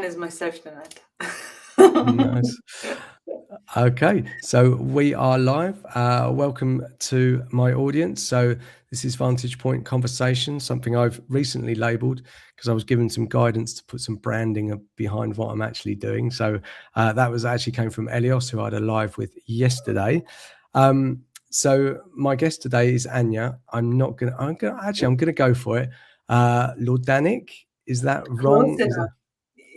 is my safety net. Nice. Okay, so we are live. Welcome to my audience. So this is Vantage Point Conversation, something I've recently labeled because I was given some guidance to put some branding behind what I'm actually doing. So that was actually came from Elios, who I had a live with yesterday. So my guest today is Anja. I'm gonna go for it. Lordanić, is that wrong? Close enough.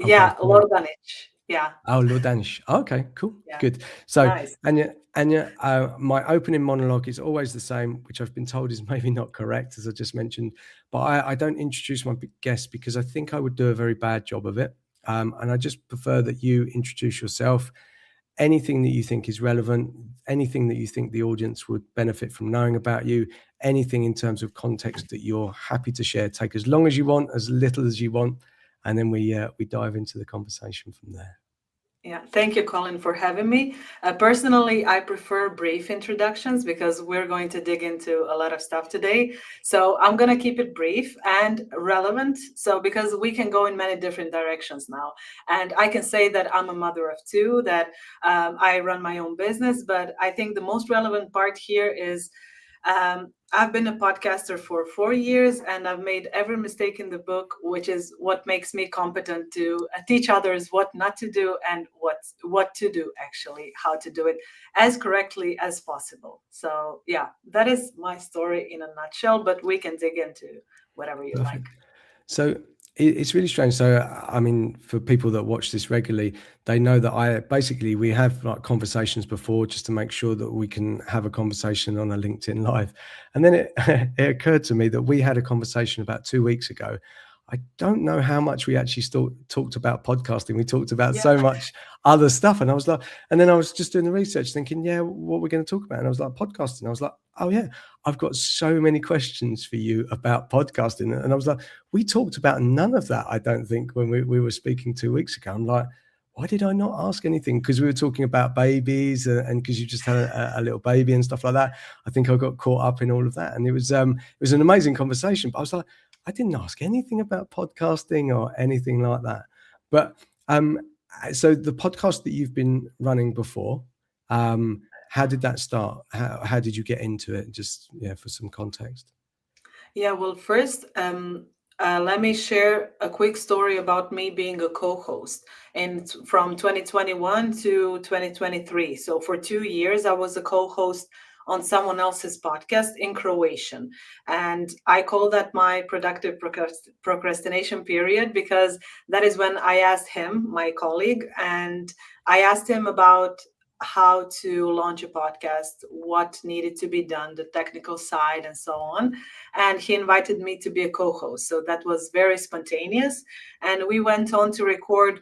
Okay, Yeah, cool. Lordanić. Yeah, Oh, Lordanić. Okay, cool, yeah. good. So, Nice. Anja, my opening monologue is always the same, which I've been told is maybe not correct, as I just mentioned. But I don't introduce my guests because I think I would do a very bad job of it. And I just prefer that you introduce yourself. Anything that you think is relevant, anything that you think the audience would benefit from knowing about you, anything in terms of context that you're happy to share. Take as long as you want, as little as you want, and then we dive into the conversation from there. Yeah, thank you, Colin, for having me. Personally, I prefer brief introductions because we're going to dig into a lot of stuff today. So I'm going to keep it brief and relevant. So because we can go in many different directions now. And I can say that I'm a mother of two, that I run my own business. But I think the most relevant part here is I've been a podcaster for 4 years and I've made every mistake in the book, which is what makes me competent to teach others what not to do and what to do, actually, how to do it as correctly as possible. So yeah, that is my story in a nutshell, but we can dig into whatever you like. Perfect. So it's really strange. So, I mean, for people that watch this regularly, they know that we have like conversations before just to make sure that we can have a conversation on a LinkedIn Live. And then it occurred to me that we had a conversation about 2 weeks ago. I don't know how much we actually talked about podcasting. We talked about Yeah. so much other stuff. And I was like, and then I was just doing the research thinking, yeah, what we're going to talk about. And I was like, podcasting. I was like, oh yeah, I've got so many questions for you about podcasting. And I was like, we talked about none of that, I don't think, when we were speaking 2 weeks ago. I'm like, why did I not ask anything? Because we were talking about babies and because you just had a little baby and stuff like that. I think I got caught up in all of that. And it was an amazing conversation. But I was like, I didn't ask anything about podcasting or anything like that. But so the podcast that you've been running before, how did that start? How did you get into it? Just for some context. Yeah, well, first, let me share a quick story about me being a co-host from 2021 to 2023. So for 2 years, I was a co-host on someone else's podcast in Croatian. And I call that my productive procrastination period because that is when I asked him, my colleague, and I asked him about how to launch a podcast, what needed to be done, the technical side, and so on. And he invited me to be a co-host. So that was very spontaneous. And we went on to record,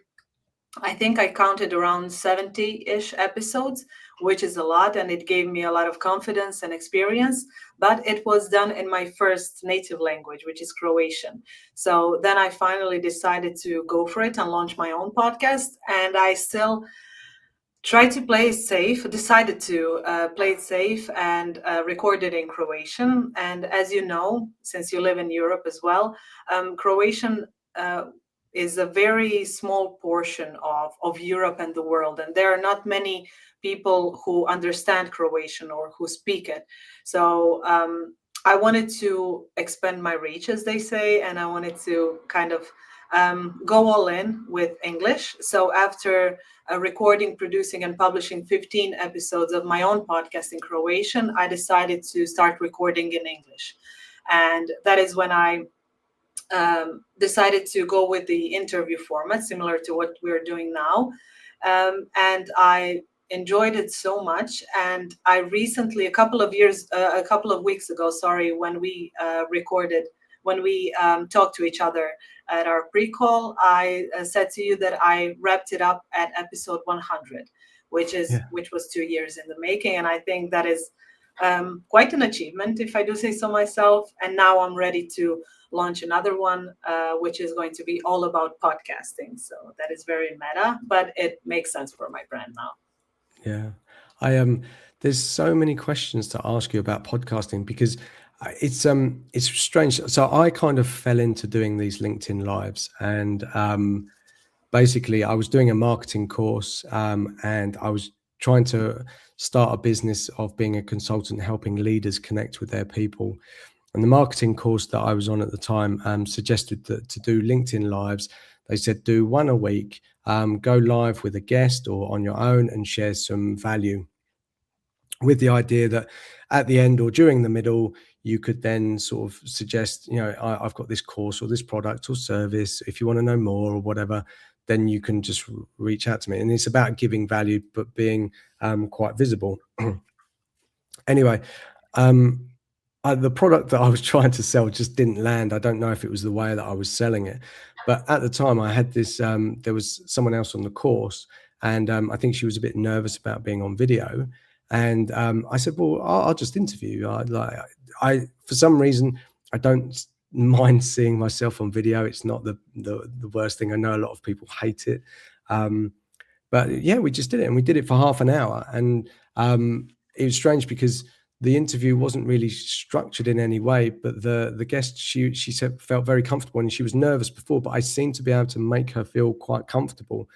I think I counted around 70-ish episodes, which is a lot, and it gave me a lot of confidence and experience. But it was done in my first native language, which is Croatian. So then I finally decided to go for it and launch my own podcast. And I still tried to play it safe, decided to play it safe and record it in Croatian. And as you know, since you live in Europe as well, Croatian is a very small portion of Europe and the world. And there are not many people who understand Croatian or who speak it. So I wanted to expand my reach, as they say, and I wanted to kind of go all in with English. So after recording, producing, and publishing 15 episodes of my own podcast in Croatian, I decided to start recording in English. And that is when I decided to go with the interview format, similar to what we're doing now. And I enjoyed it so much. And I recently, a couple of weeks ago, when we talked to each other at our pre-call, I said to you that I wrapped it up at episode 100, which was 2 years in the making. And I think that is quite an achievement, if I do say so myself. And now I'm ready to launch another one, which is going to be all about podcasting. So that is very meta, but it makes sense for my brand now. Yeah, there's so many questions to ask you about podcasting because it's strange. So I kind of fell into doing these LinkedIn lives, and basically I was doing a marketing course, and I was trying to start a business of being a consultant, helping leaders connect with their people. And the marketing course that I was on at the time suggested that to do LinkedIn lives, they said do one a week, go live with a guest or on your own and share some value, with the idea that at the end or during the middle, you could then sort of suggest, I've got this course or this product or service. If you want to know more or whatever, then you can just reach out to me. And it's about giving value, but being quite visible. Anyway, the product that I was trying to sell just didn't land. I don't know if it was the way that I was selling it, but at the time I had this, there was someone else on the course, and I think she was a bit nervous about being on video. And I said, well, I'll just interview you. I for some reason, I don't mind seeing myself on video. It's not the worst thing. I know a lot of people hate it. But yeah, we just did it, and we did it for half an hour. And it was strange because the interview wasn't really structured in any way, but the guest, she said, felt very comfortable, and she was nervous before, but I seemed to be able to make her feel quite comfortable.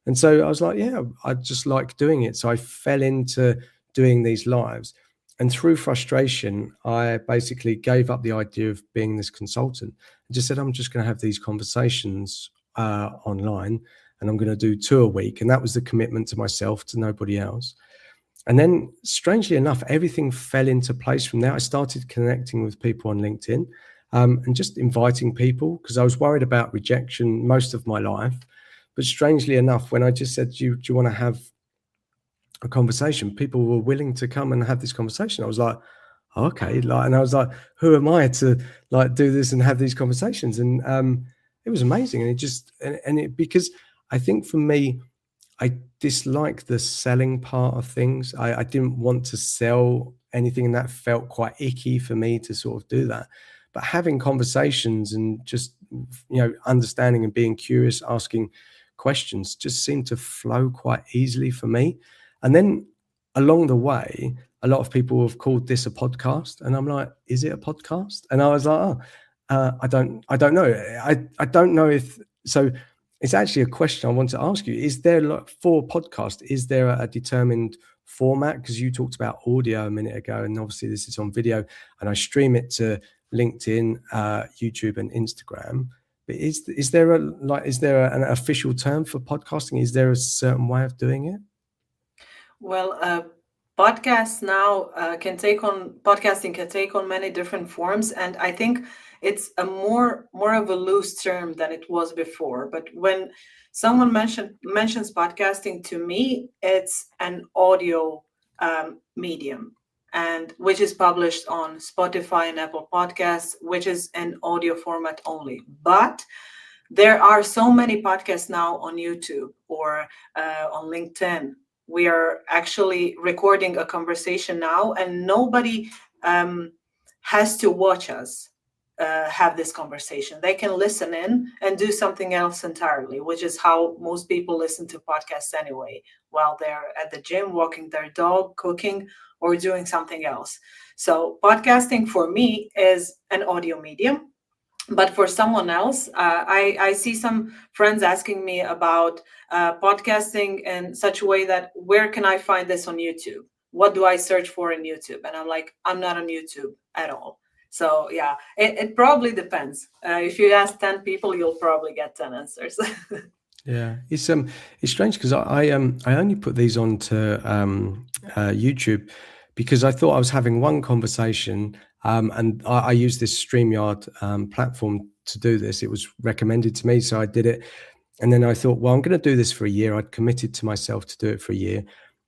And so I was like, yeah, I just like doing it. So I fell into doing these lives. And through frustration, I basically gave up the idea of being this consultant and just said, I'm just going to have these conversations online, and I'm going to do 2 a week. And that was the commitment to myself, to nobody else. And then, strangely enough, everything fell into place from there. I started connecting with people on LinkedIn, and just inviting people, because I was worried about rejection most of my life. But strangely enough, when I just said, do you want to have a conversation, people were willing to come and have this conversation. I was like, okay. And I was like, who am I to do this and have these conversations? And it was amazing. And it just, because I think for me, I dislike the selling part of things. I didn't want to sell anything, and that felt quite icky for me to sort of do that. But having conversations and just, understanding and being curious, asking questions just seemed to flow quite easily for me. And then along the way, a lot of people have called this a podcast, and I'm like, is it a podcast? And I was like, I don't know. I don't know if so. It's actually a question I want to ask you. Is there, for podcast, is there a determined format? Because you talked about audio a minute ago, and obviously this is on video, and I stream it to LinkedIn, YouTube, and Instagram. But is there an official term for podcasting? Is there a certain way of doing it? Well, podcasts now podcasting can take on many different forms, and I think it's a more of a loose term than it was before. But when someone mentions podcasting, to me, it's an audio medium, and which is published on Spotify and Apple Podcasts, which is an audio format only. But there are so many podcasts now on YouTube or on LinkedIn. We are actually recording a conversation now, and nobody has to watch us have this conversation. They can listen in and do something else entirely, which is how most people listen to podcasts anyway, while they're at the gym, walking their dog, cooking, or doing something else. So podcasting for me is an audio medium. But for someone else, I see some friends asking me about podcasting in such a way that, where can I find this on YouTube? What do I search for in YouTube? And I'm like, I'm not on YouTube at all. So yeah, it probably depends. If you ask 10 people, you'll probably get 10 answers. Yeah, it's strange because I only put these onto YouTube because I thought I was having one conversation, and I use this StreamYard platform to do this. It was recommended to me, so I did it. And then I thought, well, I'm going to do this for a year. I'd committed to myself to do it for a year,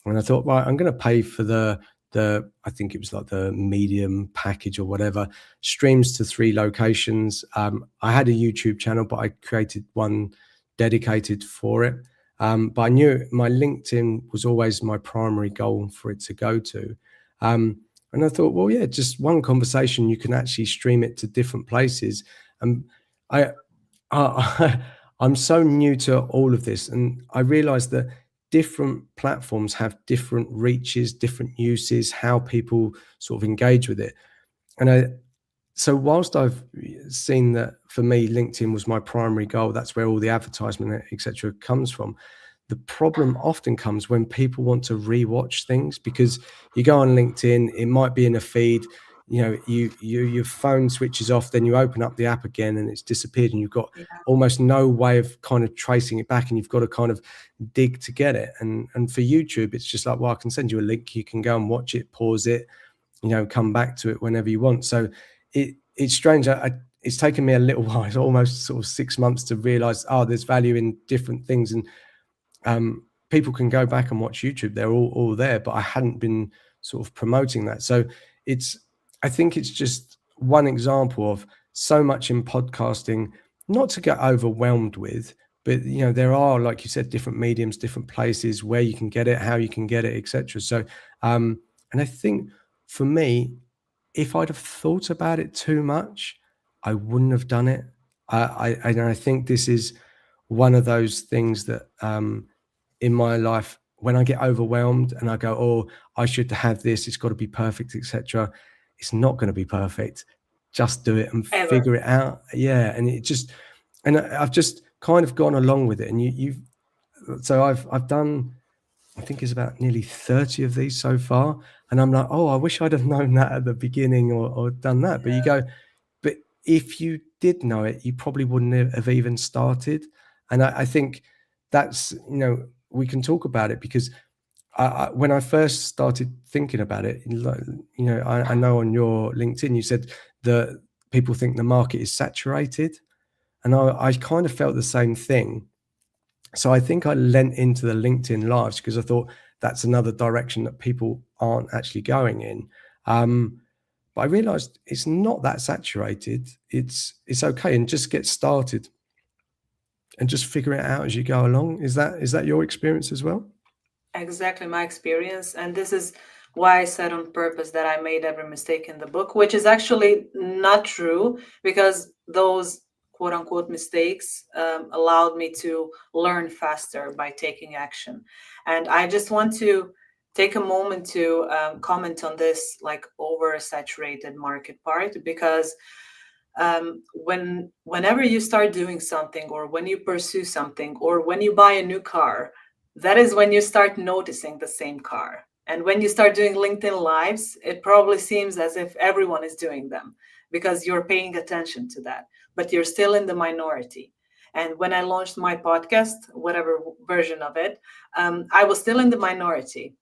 and I thought, right, I'm going to pay for the I think it was like the medium package or whatever, streams to 3 locations. I had a YouTube channel, but I created one dedicated for it. But I knew my LinkedIn was always my primary goal for it to go to. And I thought, well, yeah, just one conversation, you can actually stream it to different places. And I'm so new to all of this, and I realized that different platforms have different reaches, different uses, how people sort of engage with it. And So whilst I've seen that for me, LinkedIn was my primary goal, that's where all the advertisement, etc., comes from. The problem often comes when people want to rewatch things, because you go on LinkedIn, it might be in a feed, your phone switches off, then you open up the app again and it's disappeared, and you've got Yeah. almost no way of kind of tracing it back, and you've got to kind of dig to get it. And for YouTube, it's just like, well, I can send you a link, you can go and watch it, pause it, come back to it whenever you want. So it's strange. It's taken me a little while, it's almost sort of 6 months, to realize, there's value in different things. And people can go back and watch YouTube, they're all there, but I hadn't been sort of promoting that. So I think it's just one example of so much in podcasting, not to get overwhelmed with, but there are, like you said, different mediums, different places where you can get it, how you can get it, etc. So and I think for me, if I'd have thought about it too much, I wouldn't have done it. I think this is one of those things that in my life, when I get overwhelmed and I go, oh, I should have this, it's got to be perfect, etc. It's not going to be perfect. Just do it and figure it out. Yeah, and I've just kind of gone along with it. And so I've done, I think it's about nearly 30 of these so far. And I'm like, I wish I'd have known that at the beginning or done that. But you go, but if you did know it, you probably wouldn't have even started. And I think that's, we can talk about it, because when I first started thinking about it, I know on your LinkedIn, you said that people think the market is saturated. And I kind of felt the same thing. So I think I lent into the LinkedIn lives because I thought that's another direction that people aren't actually going in. But I realized it's not that saturated. It's okay, and just get started and just figure it out as you go along. Is that your experience as well? Exactly my experience. And this is why I said on purpose that I made every mistake in the book, which is actually not true, because those quote unquote mistakes allowed me to learn faster by taking action. And I just want to take a moment to comment on this like oversaturated market part, because whenever you start doing something, or when you pursue something, or when you buy a new car, that is when you start noticing the same car. And when you start doing LinkedIn lives, it probably seems as if everyone is doing them because you're paying attention to that, but you're still in the minority. And when I launched my podcast, whatever version of it, I was still in the minority.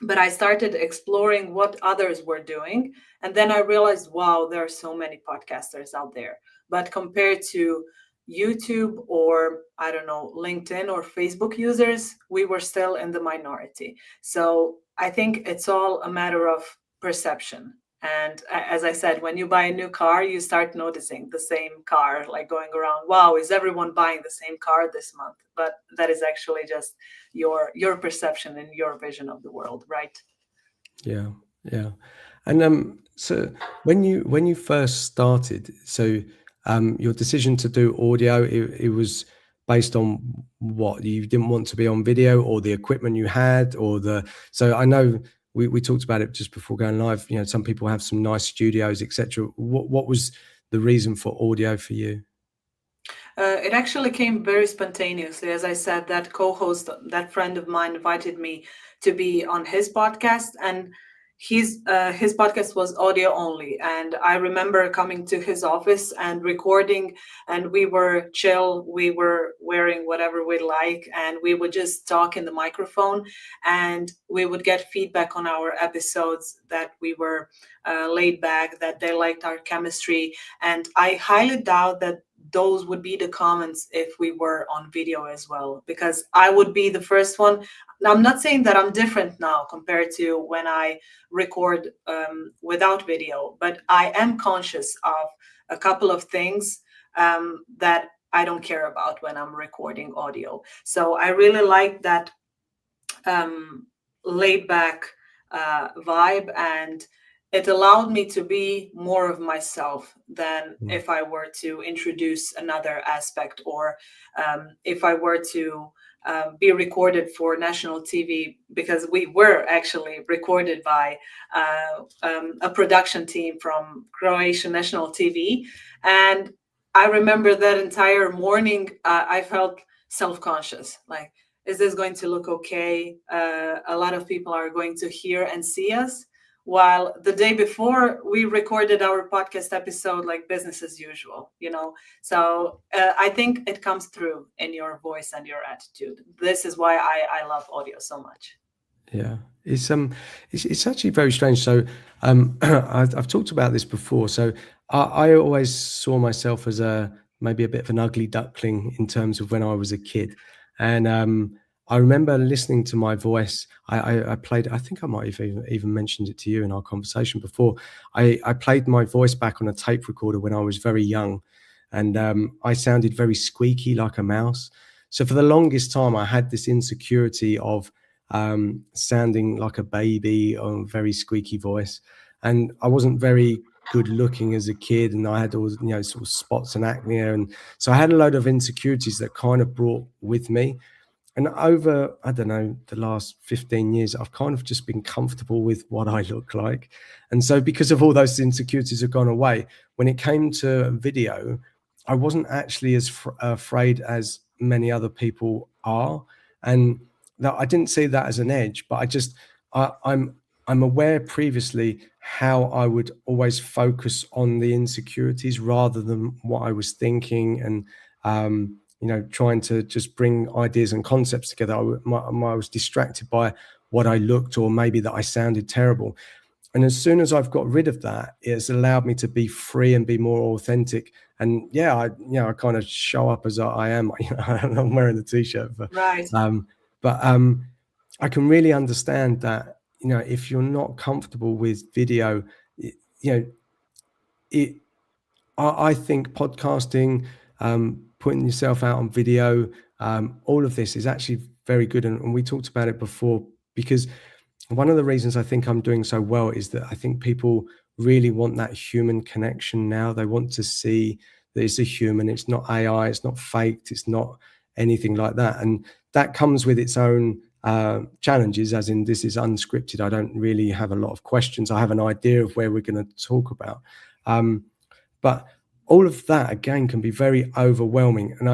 But I started exploring what others were doing. And then I realized, wow, there are so many podcasters out there. But compared to YouTube or, I don't know, LinkedIn or Facebook users, we were still in the minority. So I think it's all a matter of perception. And as I said, when you buy a new car, you start noticing the same car, like going around, wow, is everyone buying the same car this month? But that is actually just your perception and your vision of the world, right? Yeah. And so when you first started, so your decision to do audio, it was based on what? You didn't want to be on video, or the equipment you had, or so I know we talked about it just before going live. Some people have some nice studios, etc. What was the reason for audio for you? It actually came very spontaneously. As I said, that co-host, that friend of mine, invited me to be on his podcast, and his podcast was audio only. And I remember coming to his office and recording, and we were chill. We were wearing whatever we like, and we would just talk in the microphone, and we would get feedback on our episodes that we were laid back, that they liked our chemistry. And I highly doubt that those would be the comments if we were on video as well, because I would be the first one. I'm not saying that I'm different now compared to when I record without video, but I am conscious of a couple of things that I don't care about when I'm recording audio. So I really like that laid back vibe, and it allowed me to be more of myself than if I were to introduce another aspect, or if I were to be recorded for national TV, because we were actually recorded by a production team from Croatian national TV. And I remember that entire morning, I felt self-conscious. Like, is this going to look okay? A lot of people are going to hear and see us. While the day before, we recorded our podcast episode like business as usual, you know. So I think it comes through in your voice and your attitude. This is why I love audio so much. Yeah, it's actually very strange. So I've talked about this before. So I always saw myself as maybe a bit of an ugly duckling in terms of when I was a kid, and I remember listening to my voice. I played. I think I might have even mentioned it to you in our conversation before. I played my voice back on a tape recorder when I was very young, and I sounded very squeaky like a mouse. So for the longest time, I had this insecurity of sounding like a baby or a very squeaky voice, and I wasn't very good looking as a kid, and I had all, you know, sort of spots and acne, and so I had a load of insecurities that kind of brought with me. And over, I don't know, the last 15 years, I've kind of just been comfortable with what I look like. And so because of all those insecurities have gone away, when it came to video, I wasn't actually as afraid as many other people are. And that I didn't see that as an edge, but I'm aware previously how I would always focus on the insecurities rather than what I was thinking, and you know, trying to just bring ideas and concepts together. I was distracted by what I looked, or maybe that I sounded terrible. And as soon as I've got rid of that, it's allowed me to be free and be more authentic. And yeah, I kind of show up as I am. You know, I'm wearing the t-shirt, Right. but I can really understand that, you know, if you're not comfortable with video, you know, I think podcasting, putting yourself out on video, all of this is actually very good. And we talked about it before, because one of the reasons I think I'm doing so well is that I think people really want that human connection now. They want to see that it's a human, it's not AI, it's not faked, it's not anything like that. And that comes with its own challenges, as in this is unscripted. I don't really have a lot of questions. I have an idea of where we're going to talk about. But all of that, again, can be very overwhelming. And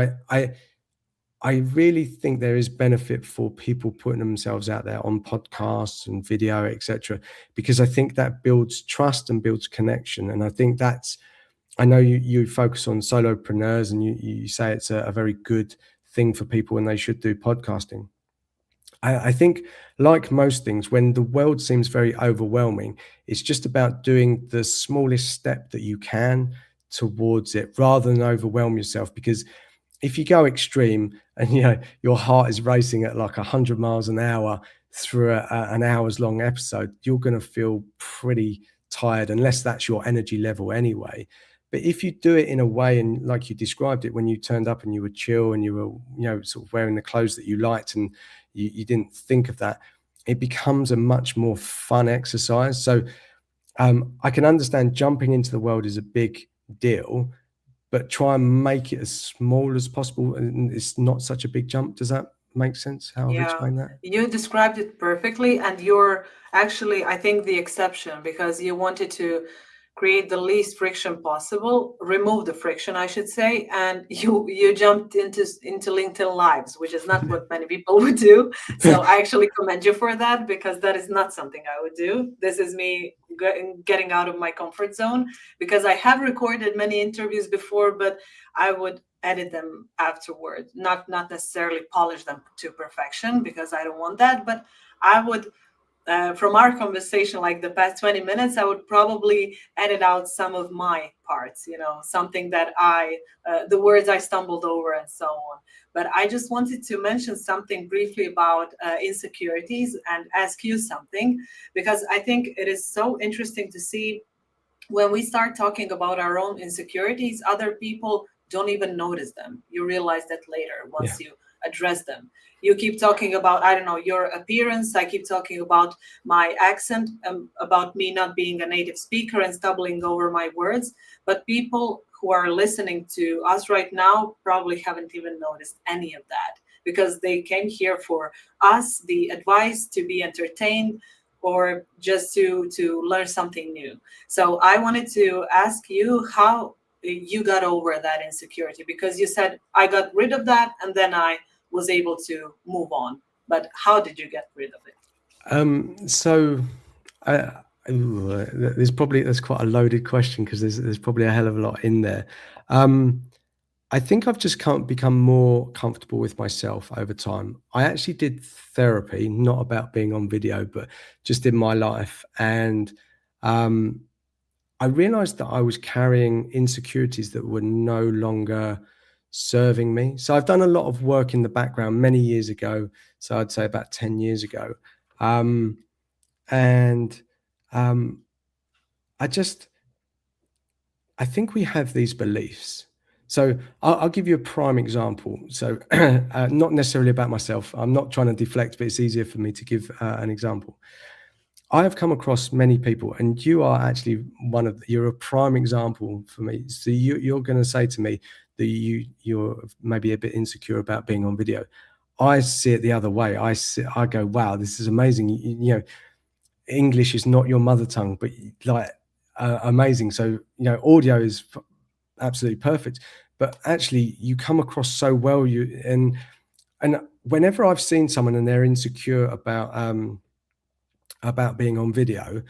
I really think there is benefit for people putting themselves out there on podcasts and video, etc., because I think that builds trust and builds connection. And I think I know you focus on solopreneurs, and you say it's a very good thing for people and they should do podcasting. I think, like most things, when the world seems very overwhelming, it's just about doing the smallest step that you can towards it, rather than overwhelm yourself. Because if you go extreme and, you know, your heart is racing at like 100 miles an hour through an hours long episode, you're going to feel pretty tired, unless that's your energy level anyway. But if you do it in a way, and like you described it, when you turned up and you were chill and you were, you know, sort of wearing the clothes that you liked, and you didn't think of that, it becomes a much more fun exercise. So I can understand jumping into the world is a big deal, but try and make it as small as possible, and it's not such a big jump. Does that make sense, how I've explained that? You described it perfectly, and you're actually, I think, the exception, because you wanted to create the least friction possible, remove the friction, I should say, and you jumped into LinkedIn Lives, which is not what many people would do. So I actually commend you for that, because that is not something I would do. This is me getting out of my comfort zone, because I have recorded many interviews before, but I would edit them afterward, not necessarily polish them to perfection, because I don't want that. But I would, from our conversation, like the past 20 minutes, I would probably edit out some of my parts, you know, something that the words I stumbled over and so on. But I just wanted to mention something briefly about insecurities and ask you something, because I think it is so interesting to see when we start talking about our own insecurities, other people don't even notice them. You realize that later once you address them. You keep talking about, I don't know, your appearance. I keep talking about my accent, about me not being a native speaker and stumbling over my words. But people who are listening to us right now probably haven't even noticed any of that. because they came here for us, the advice, to be entertained, or just to learn something new. So I wanted to ask you how you got over that insecurity, because you said I got rid of that and then I was able to move on. But how did you get rid of it? So that's quite a loaded question, because there's probably a hell of a lot in there. I think I've just become more comfortable with myself over time. I actually did therapy, not about being on video, but just in my life. And I realized that I was carrying insecurities that were no longer serving me. So I've done a lot of work in the background many years ago. So I'd say about 10 years ago. I think we have these beliefs. So I'll give you a prime example. So not necessarily about myself. I'm not trying to deflect, but it's easier for me to give an example. I have come across many people, and you are actually you're a prime example for me. So you're going to say to me that you're maybe a bit insecure about being on video. I see it the other way. I go, wow, this is amazing. You know, English is not your mother tongue, but like amazing. So, audio is absolutely perfect, but actually you come across so well. And whenever I've seen someone and they're insecure about being on video,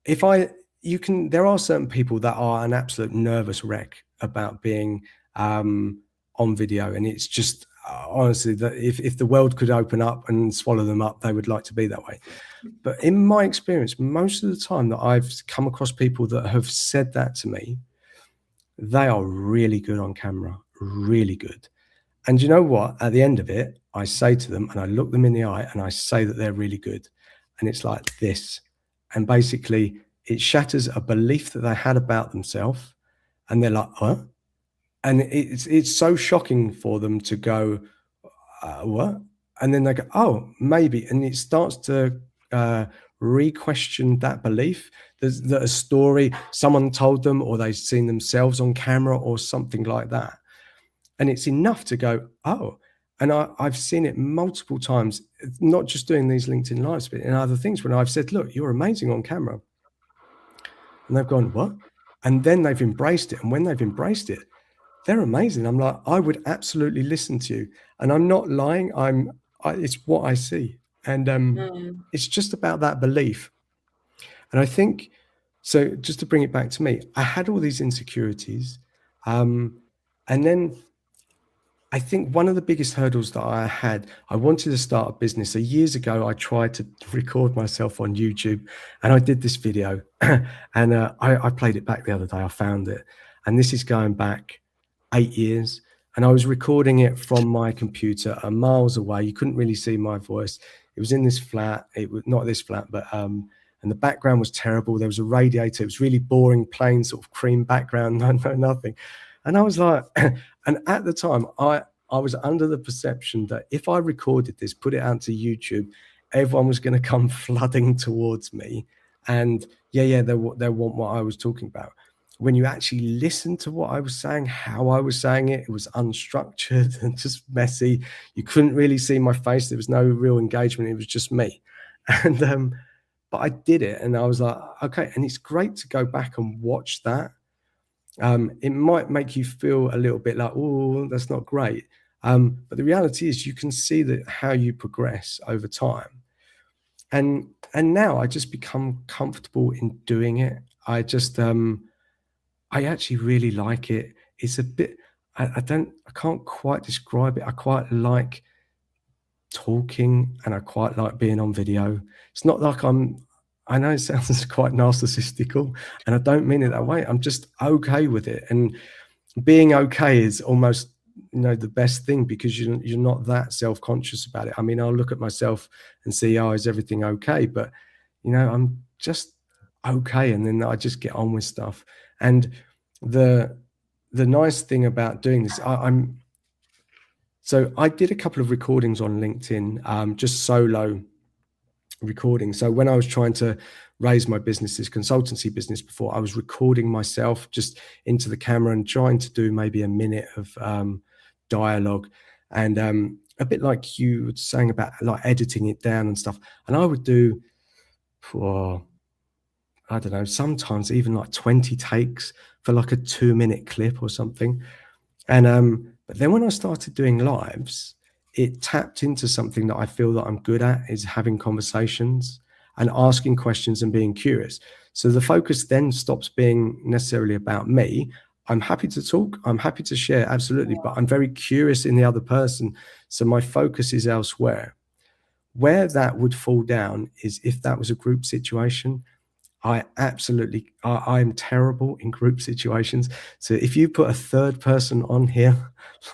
there are certain people that are an absolute nervous wreck about being on video, and it's just honestly that if the world could open up and swallow them up, they would like to be that way. But in my experience, most of the time that I've come across people that have said that to me, they are really good on camera, really good. And you know what? At the end of it, I say to them and I look them in the eye and I say that they're really good. And it's like this. And basically, it shatters a belief that they had about themselves. And they're like, huh? And it's so shocking for them to go, what? And then they go, oh, maybe. And it starts to re-question that belief that a story someone told them, or they've seen themselves on camera or something like that. And it's enough to go, oh. And I've seen it multiple times, not just doing these LinkedIn Lives, but in other things, when I've said, look, you're amazing on camera. And they've gone, what? And then they've embraced it. And when they've embraced it, they're amazing. I'm like, I would absolutely listen to you. And I'm not lying. It's what I see. And it's just about that belief. And I think, so just to bring it back to me, I had all these insecurities. And then I think one of the biggest hurdles that I had, I wanted to start a business. So years ago, I tried to record myself on YouTube, and I did this video. And I played it back the other day. I found it. And this is going back 8 years. And I was recording it from my computer miles away. You couldn't really see my voice. It was in this flat. It was not this flat, but and the background was terrible. There was a radiator. It was really boring, plain sort of cream background, no nothing. And I was like, and at the time, I was under the perception that if I recorded this, put it out to YouTube, everyone was going to come flooding towards me. And they'll want what I was talking about. When you actually listen to what I was saying, how I was saying it, it was unstructured and just messy. You couldn't really see my face. There was no real engagement. It was just me. And but I did it, and I was like, okay. And it's great to go back and watch that. It might make you feel a little bit like, oh, that's not great. But the reality is you can see that how you progress over time. And now I just become comfortable in doing it. I actually really like it. It's a bit, I can't quite describe it. I quite like talking, and I quite like being on video. It's not like I know it sounds quite narcissistical, and I don't mean it that way. I'm just okay with it. And being okay is almost, the best thing, because you're not that self-conscious about it. I mean, I'll look at myself and see, oh, is everything okay? But, I'm just okay. And then I just get on with stuff. And the nice thing about doing this, so I did a couple of recordings on LinkedIn, just solo recording. So when I was trying to raise my business's consultancy business before, I was recording myself just into the camera and trying to do maybe a minute of dialogue. And a bit like you were saying about like editing it down and stuff. And I would do, for, I don't know, sometimes even like 20 takes for like a 2-minute clip or something. And but then when I started doing lives, it tapped into something that I feel that I'm good at, is having conversations and asking questions and being curious. So the focus then stops being necessarily about me. I'm happy to talk, I'm happy to share, absolutely, but I'm very curious in the other person. So my focus is elsewhere. Where that would fall down is if that was a group situation. I am terrible in group situations. So if you put a third person on here,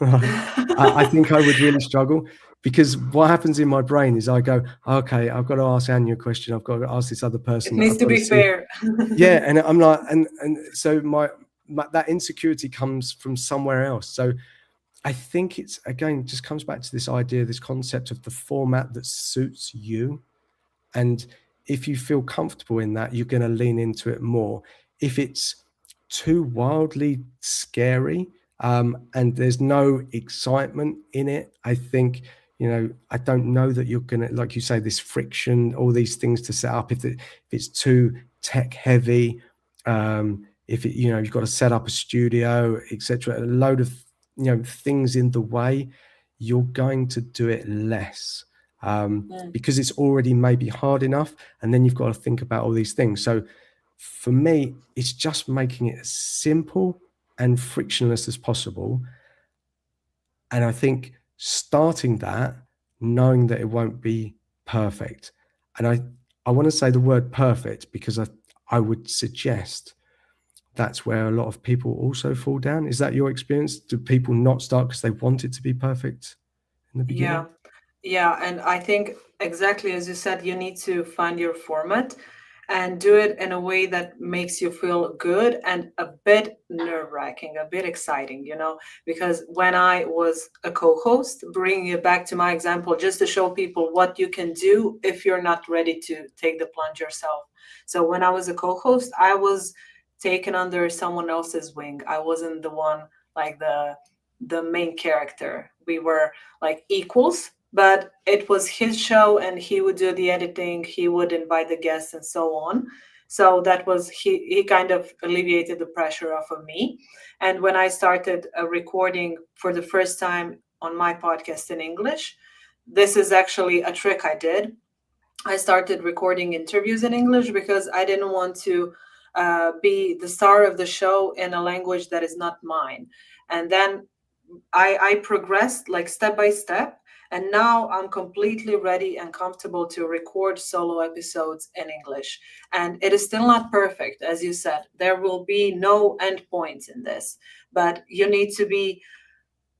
I think I would really struggle, because what happens in my brain is I go, okay, I've got to ask Anja a question. I've got to ask this other It person. needs I've to got to be see. fair. Yeah. And I'm like, and so my that insecurity comes from somewhere else. So I think it's, again, just comes back to this idea, this concept of the format that suits you. And if you feel comfortable in that, you're going to lean into it more. If it's too wildly scary, and there's no excitement in it, I think, I don't know that you're going to, like you say, this friction, all these things to set up. If it's too tech heavy, if it, you've got to set up a studio, etc., a load of, things in the way, you're going to do it less. Because it's already maybe hard enough, and then you've got to think about all these things. So for me, it's just making it as simple and frictionless as possible. And I think starting that, knowing that it won't be perfect. And I want to say the word perfect because I would suggest that's where a lot of people also fall down. Is that your experience? Do people not start because they want it to be perfect in the beginning? Yeah, and I think exactly as you said, you need to find your format and do it in a way that makes you feel good and a bit nerve-wracking, a bit exciting, because when I was a co-host, bringing it back to my example, just to show people what you can do if you're not ready to take the plunge yourself. So when I was a co-host, I was taken under someone else's wing. I wasn't the one, like the main character. We were like equals, but it was his show and he would do the editing, he would invite the guests and so on. So that was, he kind of alleviated the pressure off of me. And when I started recording for the first time on my podcast in English, this is actually a trick I did. I started recording interviews in English because I didn't want to be the star of the show in a language that is not mine. And then I progressed like step by step. And now I'm completely ready and comfortable to record solo episodes in English. And it is still not perfect, as you said. There will be no end points in this, but you need to be,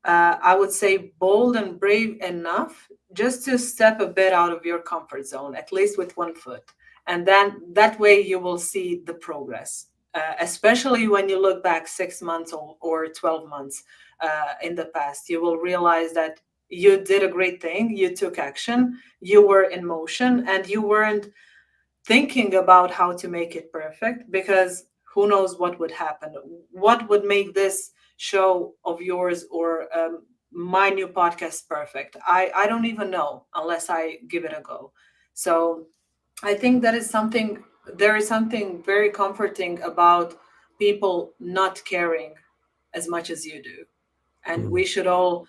I would say, bold and brave enough just to step a bit out of your comfort zone, at least with one foot. And then that way you will see the progress, especially when you look back 6 months or 12 months in the past. You will realize that you did a great thing, you took action, you were in motion, and you weren't thinking about how to make it perfect, because who knows what would happen, what would make this show of yours or my new podcast perfect. I don't even know unless I give it a go. So I think there is something very comforting about people not caring as much as you do. And we should all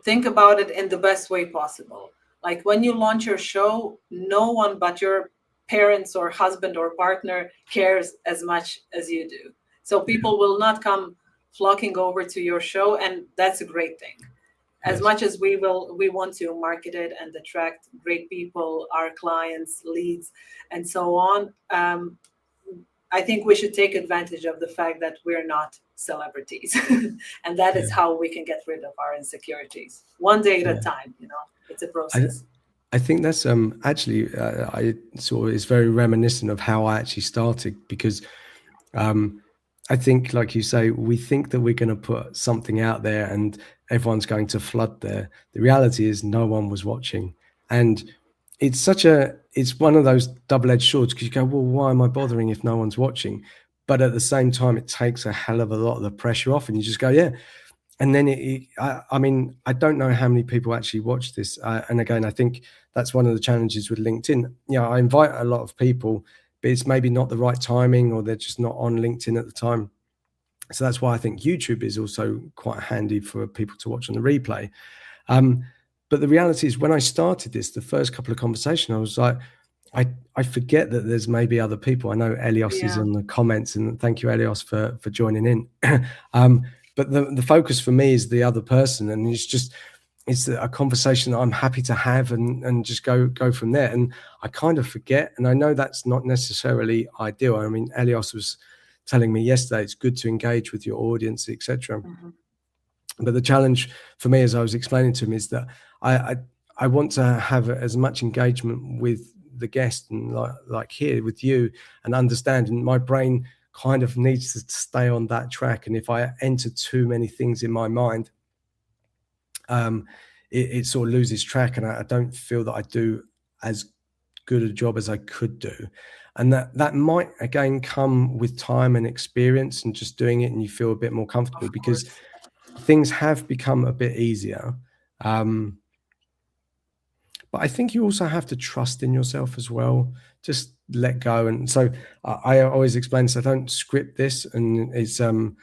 think about it in the best way possible. Like when you launch your show, no one but your parents or husband or partner cares as much as you do. So people will not come flocking over to your show, and that's a great thing. As Yes. much as we want to market it and attract great people, our clients, leads, and so on. I think we should take advantage of the fact that we're not celebrities. And that is Yeah. how we can get rid of our insecurities one day at a Yeah. time. It's a I, process. I think that's actually I sort of, it's very reminiscent of how I actually started, because I think, like you say, we think that we're going to put something out there and everyone's going to flood there. The reality is no one was watching. And it's one of those double-edged swords, because you go, well, why am I bothering if no one's watching? But at the same time, it takes a hell of a lot of the pressure off, and you just go, yeah, and then I mean, I don't know how many people actually watch this. And again, I think that's one of the challenges with LinkedIn. I invite a lot of people, but it's maybe not the right timing, or they're just not on LinkedIn at the time. So that's why I think YouTube is also quite handy for people to watch on the replay. But the reality is, when I started this, the first couple of conversations, I was like, I forget that there's maybe other people. I know Elios is on the comments, and thank you, Elios, for joining in. But the focus for me is the other person, and it's a conversation that I'm happy to have, and just go from there. And I kind of forget, and I know that's not necessarily ideal. I mean, Elios was telling me yesterday it's good to engage with your audience, etc. But the challenge for me, as I was explaining to him, is that I want to have as much engagement with the guest, and like here with you, and understand. And my brain kind of needs to stay on that track. And if I enter too many things in my mind, it sort of loses track, and I don't feel that I do as good a job as I could do. And that might again come with time and experience, and just doing it, and you feel a bit more comfortable, because things have become a bit easier. But I think you also have to trust in yourself as well. Just let go. And so I always explain this. I don't script this, and it's and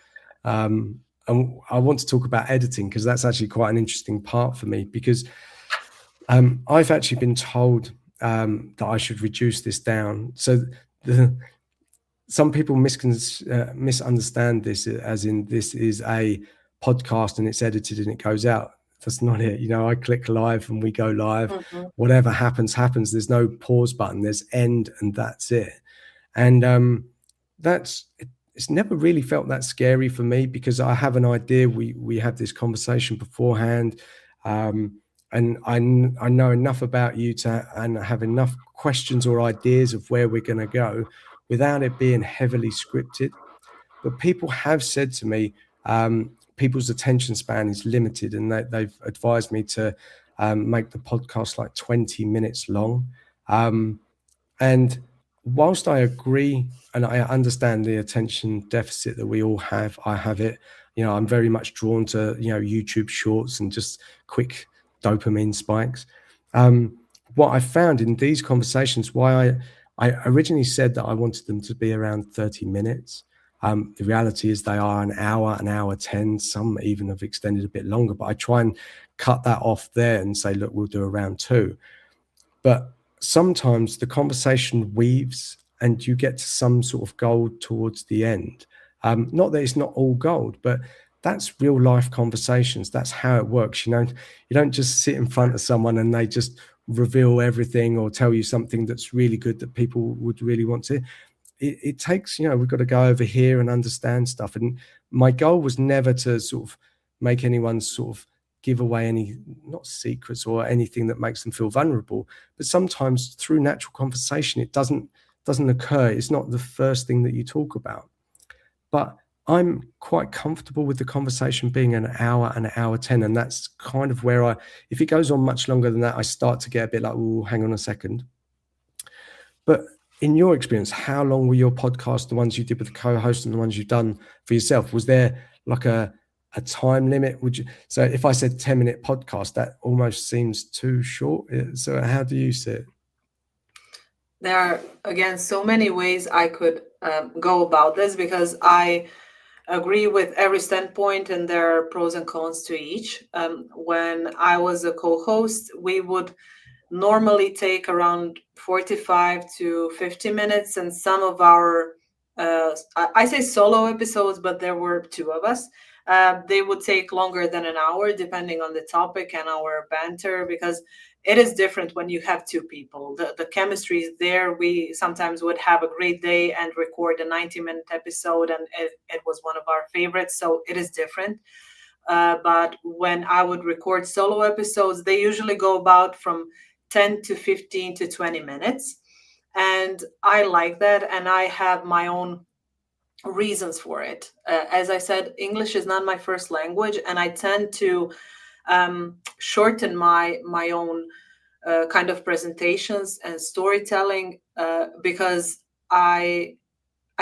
I want to talk about editing, because that's actually quite an interesting part for me, because I've actually been told that I should reduce this down. So some people misunderstand this as in this is a podcast and it's edited and it goes out. That's not it. I click live and we go live. Whatever happens. There's no pause button. There's end, and that's it. And it's never really felt that scary for me, because I have an idea. We have this conversation beforehand, and I know enough about you and have enough questions or ideas of where we're going to go, without it being heavily scripted. But people have said to me, people's attention span is limited, and they've advised me to make the podcast like 20 minutes long. And whilst I agree and I understand the attention deficit that we all have, I have it. I'm very much drawn to YouTube shorts and just quick dopamine spikes. What I found in these conversations, why I originally said that I wanted them to be around 30 minutes. The reality is they are an hour 10. Some even have extended a bit longer, but I try and cut that off there and say, look, we'll do around 2. But sometimes the conversation weaves and you get to some sort of gold towards the end. Not that it's not all gold, but that's real life conversations. That's how it works. You don't just sit in front of someone and they just reveal everything or tell you something that's really good that people would really want to. It takes, we've got to go over here and understand stuff. And my goal was never to sort of make anyone sort of give away any, not secrets or anything that makes them feel vulnerable. But sometimes through natural conversation, it doesn't occur. It's not the first thing that you talk about. But I'm quite comfortable with the conversation being an hour 10. And that's kind of where if it goes on much longer than that, I start to get a bit like, oh, hang on a second. But in your experience, how long were your podcasts, the ones you did with the co-host and the ones you've done for yourself? Was there like a time limit? So if I said 10-minute podcast, that almost seems too short. So how do you see it? There are, again, so many ways I could go about this, because I agree with every standpoint and there are pros and cons to each. When I was a co-host, we would normally take around 45 to 50 minutes, and some of our I say solo episodes, but there were 2 of us. They would take longer than an hour depending on the topic and our banter, because it is different when you have 2 people. The chemistry is there. We sometimes would have a great day and record a 90-minute episode, and it was one of our favorites, so it is different. But when I would record solo episodes, they usually go about from 10 to 15 to 20 minutes. And I like that. And I have my own reasons for it. As I said, English is not my first language, and I tend to shorten my own kind of presentations and storytelling, because I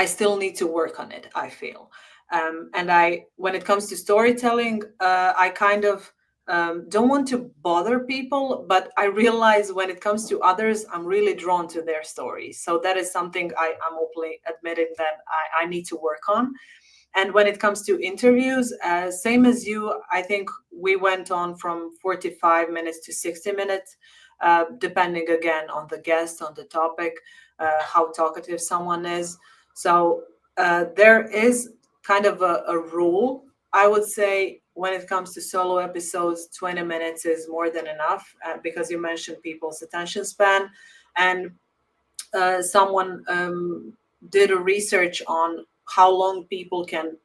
still need to work on it, I feel. And when it comes to storytelling, I kind of don't want to bother people, but I realize when it comes to others, I'm really drawn to their stories. So that is something I'm openly admitting that I need to work on. And when it comes to interviews, same as you, I think we went on from 45 minutes to 60 minutes, depending again on the guest, on the topic, how talkative someone is. So there is kind of a rule, I would say, when it comes to solo episodes, 20 minutes is more than enough, because you mentioned people's attention span. And someone did a research on how long people can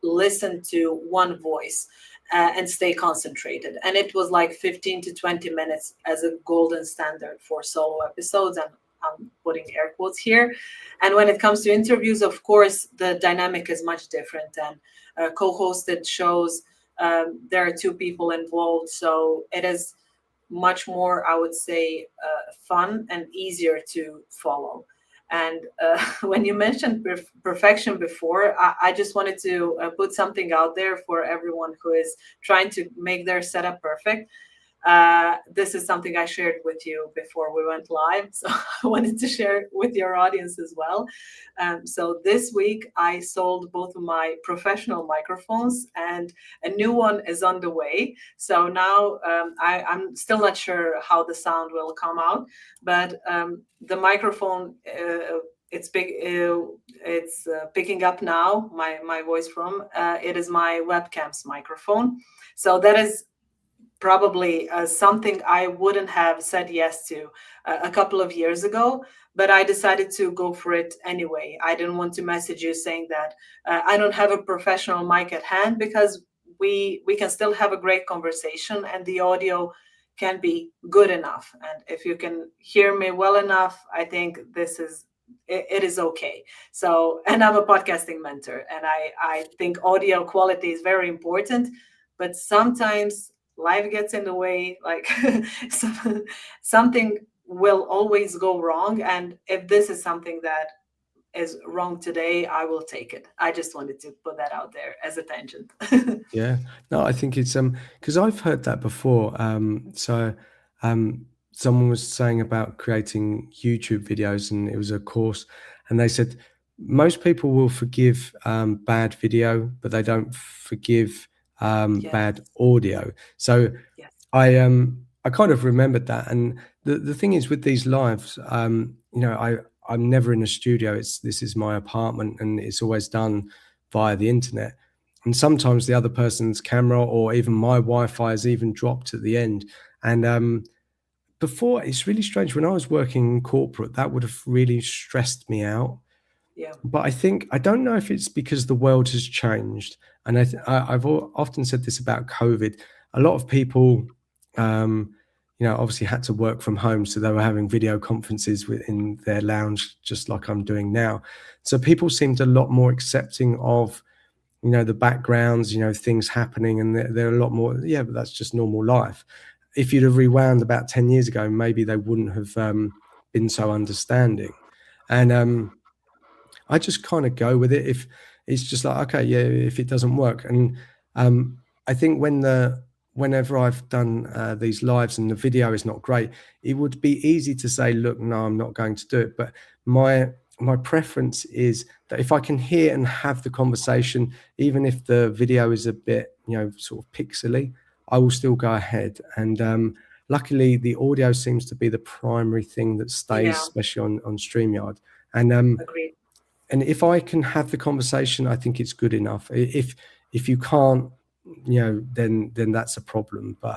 listen to one voice and stay concentrated. And it was like 15 to 20 minutes as a golden standard for solo episodes. And I'm putting air quotes here. And when it comes to interviews, of course, the dynamic is much different. And co-hosted shows, there are two people involved. So it is much more, I would say, fun and easier to follow. And when you mentioned perfection before, I just wanted to put something out there for everyone who is trying to make their setup perfect. This is something I shared with you before we went live, so I wanted to share it with your audience as well. So this week I sold both of my professional microphones, and a new one is on the way. So now I'm still not sure how the sound will come out, but the microphone, it's big. It's picking up now my voice from. It is my webcam's microphone, so that is probably something I wouldn't have said yes to a couple of years ago, but I decided to go for it anyway. I didn't want to message you saying that I don't have a professional mic at hand, because we can still have a great conversation and the audio can be good enough. And if you can hear me well enough, I think it is okay. So, and I'm a podcasting mentor, and I think audio quality is very important, but sometimes life gets in the way, like something will always go wrong. And if this is something that is wrong today, I will take it. I just wanted to put that out there as a tangent. Yeah, no, I think it's because I've heard that before. Someone was saying about creating YouTube videos, and it was a course, and they said most people will forgive bad video, but they don't forgive bad audio. So Yes. I kind of remembered that. And the thing is with these lives, I'm never in a studio. This is my apartment, and it's always done via the internet. And sometimes the other person's camera or even my Wi-Fi is even dropped at the end. And before, it's really strange. When I was working in corporate, that would have really stressed me out. Yeah. But I don't know if it's because the world has changed. And I've often said this about COVID. A lot of people, obviously had to work from home. So they were having video conferences in their lounge, just like I'm doing now. So people seemed a lot more accepting of, the backgrounds, things happening, and they're a lot more, yeah, but that's just normal life. If you'd have rewound about 10 years ago, maybe they wouldn't have been so understanding. And I just kind of go with it. If it's just like, okay, yeah, if it doesn't work. And I think whenever I've done these lives and the video is not great, it would be easy to say, look, no, I'm not going to do it. But my preference is that if I can hear and have the conversation, even if the video is a bit, sort of pixely, I will still go ahead. And luckily, the audio seems to be the primary thing that stays, especially on StreamYard. And Agreed. And if I can have the conversation, I think it's good enough. If you can't, then that's a problem. But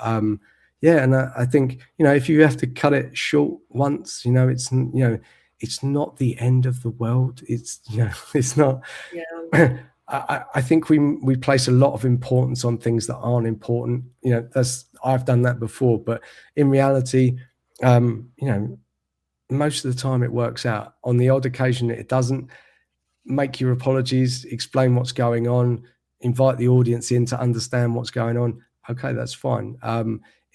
yeah, and I think, if you have to cut it short once, it's not the end of the world. It's it's not. Yeah. I think we place a lot of importance on things that aren't important. I've done that before, but in reality, most of the time it works out. On the odd occasion it doesn't. Make your apologies, explain what's going on, invite the audience in to understand what's going on. Okay, that's fine.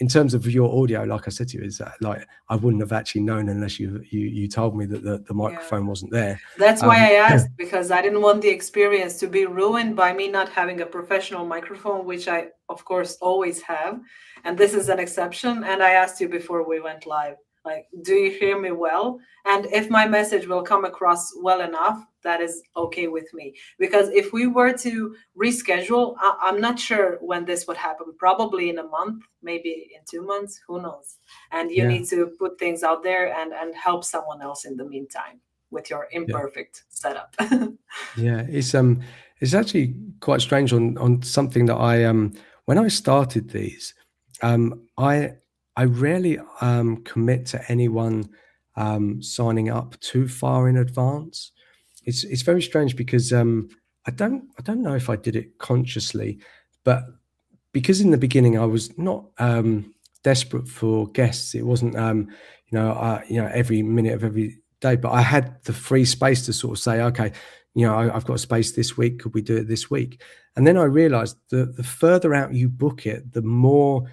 in terms of your audio, like I said to you, is that like I wouldn't have actually known unless you told me that the microphone wasn't there. That's why I asked, because I didn't want the experience to be ruined by me not having a professional microphone, which I, of course, always have. And this is an exception. And I asked you before we went live, like, do you hear me well? And if my message will come across well enough, that is okay with me. Because if we were to reschedule, I'm not sure when this would happen. Probably in a month, maybe in 2 months, who knows? And you need to put things out there and help someone else in the meantime with your imperfect setup. Yeah, it's actually quite strange on something that I when I started these, I rarely commit to anyone signing up too far in advance. It's very strange because I don't know if I did it consciously, but because in the beginning I was not desperate for guests. It wasn't every minute of every day, but I had the free space to sort of say, okay, I've got a space this week. Could we do it this week? And then I realized that the further out you book it, the more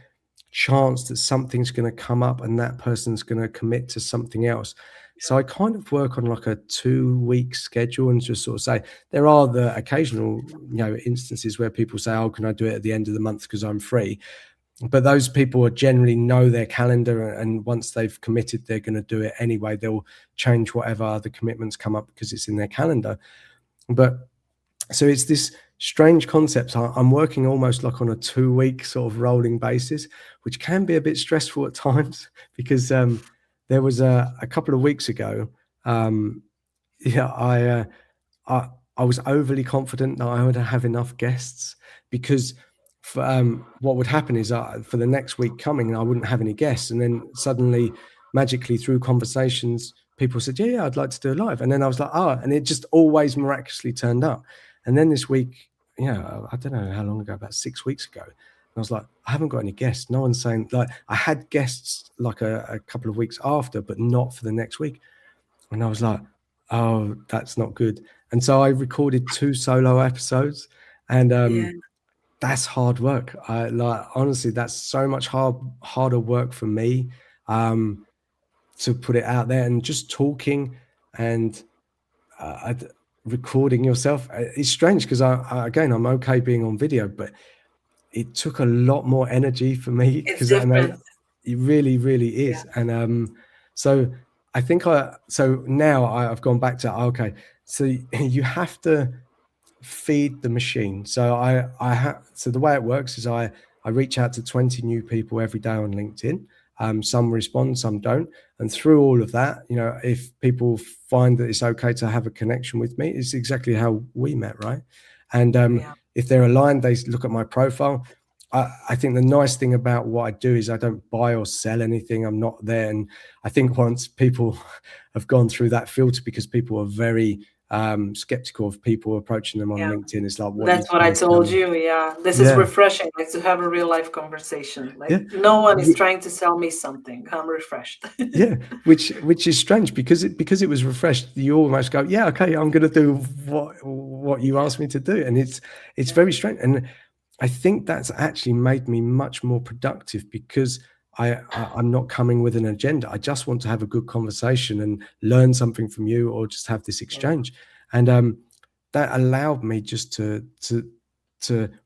chance that something's going to come up and that person's going to commit to something else. So I kind of work on like a 2-week schedule and just sort of say, there are the occasional, instances where people say, oh, can I do it at the end of the month because I'm free? But those people generally know their calendar, and once they've committed, they're going to do it anyway. They'll change whatever other commitments come up because it's in their calendar. But so it's this strange concept. I'm working almost like on a 2-week sort of rolling basis, which can be a bit stressful at times because there was a couple of weeks ago. I was overly confident that I would have enough guests because what would happen is for the next week coming, I wouldn't have any guests. And then suddenly, magically through conversations, people said, yeah, I'd like to do a live. And then I was like, and it just always miraculously turned up. And then this week, I don't know how long ago, about 6 weeks ago, I was like, I haven't got any guests. No one's saying, like, I had guests like a couple of weeks after, but not for the next week. And I was like, oh, that's not good. And so I recorded 2 solo episodes, and that's hard work. Honestly, that's so much harder work for me to put it out there, and just talking and recording yourself. It's strange because I'm okay being on video, but it took a lot more energy for me because I know it really, really is. Yeah. And so I think now I've gone back to, okay, so you have to feed the machine. So so the way it works is I reach out to 20 new people every day on LinkedIn. Some respond, some don't. And through all of that, if people find that it's okay to have a connection with me, it's exactly how we met, right? And if they're aligned, they look at my profile. I think the nice thing about what I do is I don't buy or sell anything. I'm not there. And I think once people have gone through that filter, because people are very skeptical of people approaching them on LinkedIn, it's like, that's what I told you. This is refreshing, like to have a real life conversation. Like no one is trying to sell me something. I'm refreshed. which is strange because it was refreshed. You almost go, yeah, okay, I'm going to do what you asked me to do, and it's very strange. And I think that's actually made me much more productive because I'm not coming with an agenda. I just want to have a good conversation and learn something from you, or just have this exchange. And that allowed me just to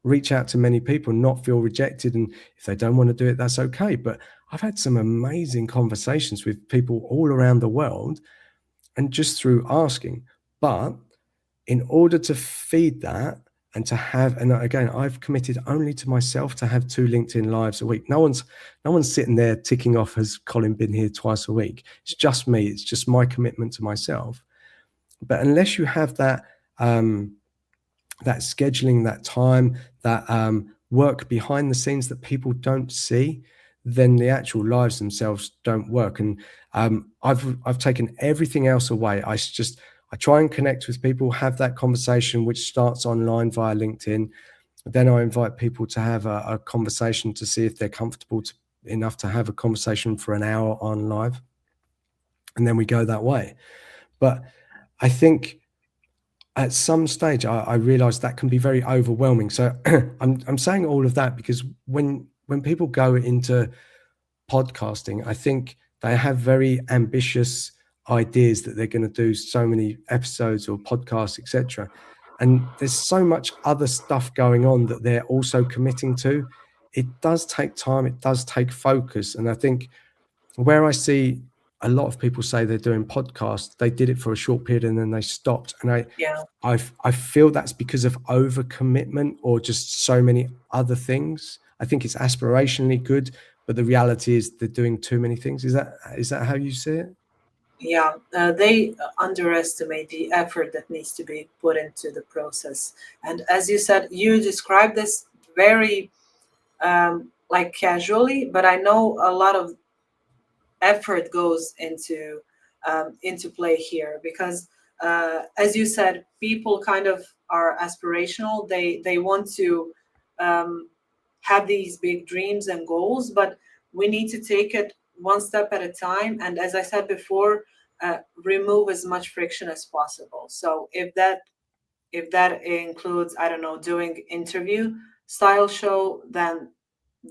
reach out to many people, not feel rejected. And if they don't want to do it, that's okay. But I've had some amazing conversations with people all around the world, and just through asking. But in order to feed that, and to have, and again, I've committed only to myself to have 2 LinkedIn lives a week. No one's sitting there ticking off, has Colin been here twice a week? It's just me. It's just my commitment to myself. But unless you have that scheduling, that time, that work behind the scenes that people don't see, then the actual lives themselves don't work. And I've taken everything else away. I try and connect with people, have that conversation, which starts online via LinkedIn. Then I invite people to have a conversation to see if they're comfortable enough to have a conversation for an hour on live. And then we go that way. But I think at some stage, I realized that can be very overwhelming. So I'm saying all of that because when people go into podcasting, I think they have very ambitious ideas that they're going to do so many episodes or podcasts, etc. And there's so much other stuff going on that they're also committing to. It does take time. It does take focus. And I think where I see a lot of people say they're doing podcasts, they did it for a short period and then they stopped. And Yeah. I feel that's because of overcommitment or just so many other things. I think it's aspirationally good, but the reality is they're doing too many things. Is that how you see it? Yeah, they underestimate the effort that needs to be put into the process. And as you said, you described this very like casually, but I know a lot of effort goes into play here because, as you said, people kind of are aspirational. They want to um, have these big dreams and goals, but we need to take it one step at a time. And as I said before, remove as much friction as possible. So if that includes, I don't know, doing interview style show, then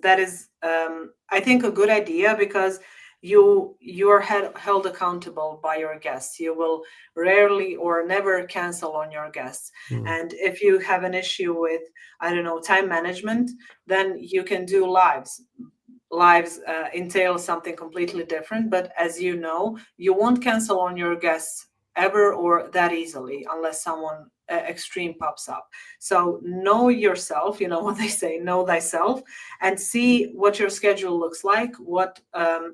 that is, I think, a good idea because you're held accountable by your guests. You will rarely or never cancel on your guests. And if you have an issue with, I don't know, time management, then you can do lives entail something completely different. But as you know, you won't cancel on your guests ever or that easily unless someone extreme pops up. So know yourself, you know what they say, know thyself, and see what your schedule looks like, what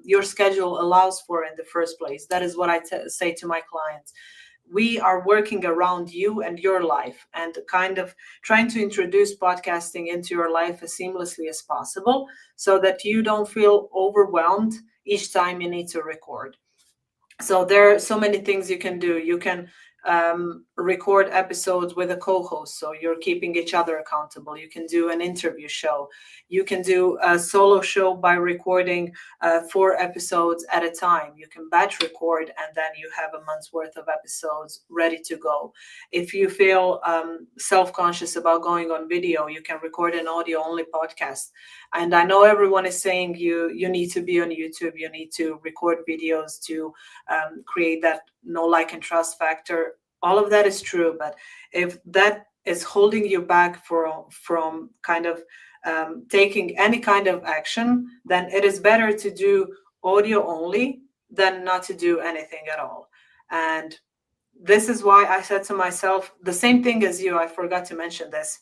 your schedule allows for in the first place. That is what I say to my clients. We are working around you and your life and kind of trying to introduce podcasting into your life as seamlessly as possible so that you don't feel overwhelmed each time you need to record. So there are so many things you can do. You can record episodes with a co-host, so you're keeping each other accountable. You can do an interview show. You can do a solo show by recording 4 episodes at a time. You can batch record, and then you have a month's worth of episodes ready to go. If you feel self-conscious about going on video, you can record an audio-only podcast. And I know everyone is saying you need to be on YouTube, you need to record videos to create that know, like, and trust factor. All of that is true, but if that is holding you back from kind of taking any kind of action, then it is better to do audio only than not to do anything at all. And this is why I said to myself the same thing as you. I forgot to mention this.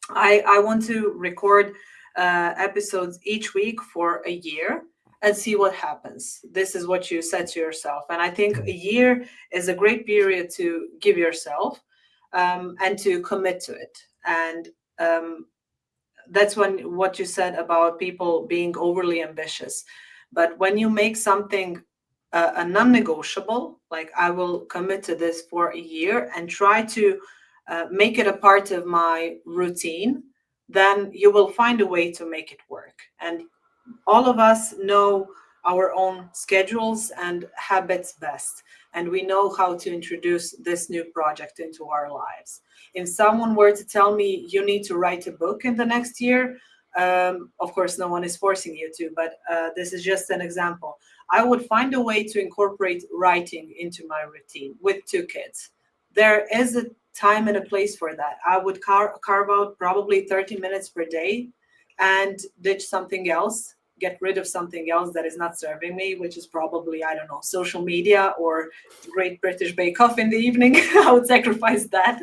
I want to record episodes each week for a year and see what happens. This is what you said to yourself. And I think a year is a great period to give yourself and to commit to it. And that's when what you said about people being overly ambitious. But when you make something a non-negotiable, like I will commit to this for a year and try to make it a part of my routine, then you will find a way to make it work. And all of us know our own schedules and habits best, and we know how to introduce this new project into our lives. If someone were to tell me you need to write a book in the next year, of course, no one is forcing you to, but this is just an example. I would find a way to incorporate writing into my routine with 2 kids. There is a time and a place for that. I would carve out probably 30 minutes per day and ditch something else, get rid of something else that is not serving me, which is probably, I don't know, social media or Great British Bake Off in the evening. I would sacrifice that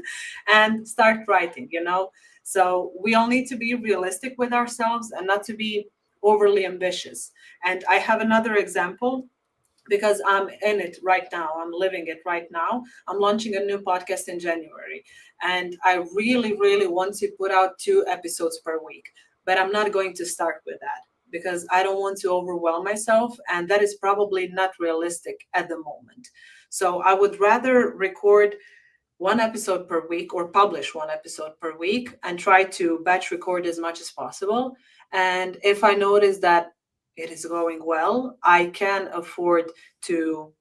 and start writing, you know? So we all need to be realistic with ourselves and not to be overly ambitious. And I have another example because I'm in it right now. I'm living it right now. I'm launching a new podcast in January. And I really, really want to put out 2 episodes per week. But I'm not going to start with that because I don't want to overwhelm myself. And that is probably not realistic at the moment. So I would rather record 1 episode per week or publish 1 episode per week and try to batch record as much as possible. And if I notice that it is going well, I can afford to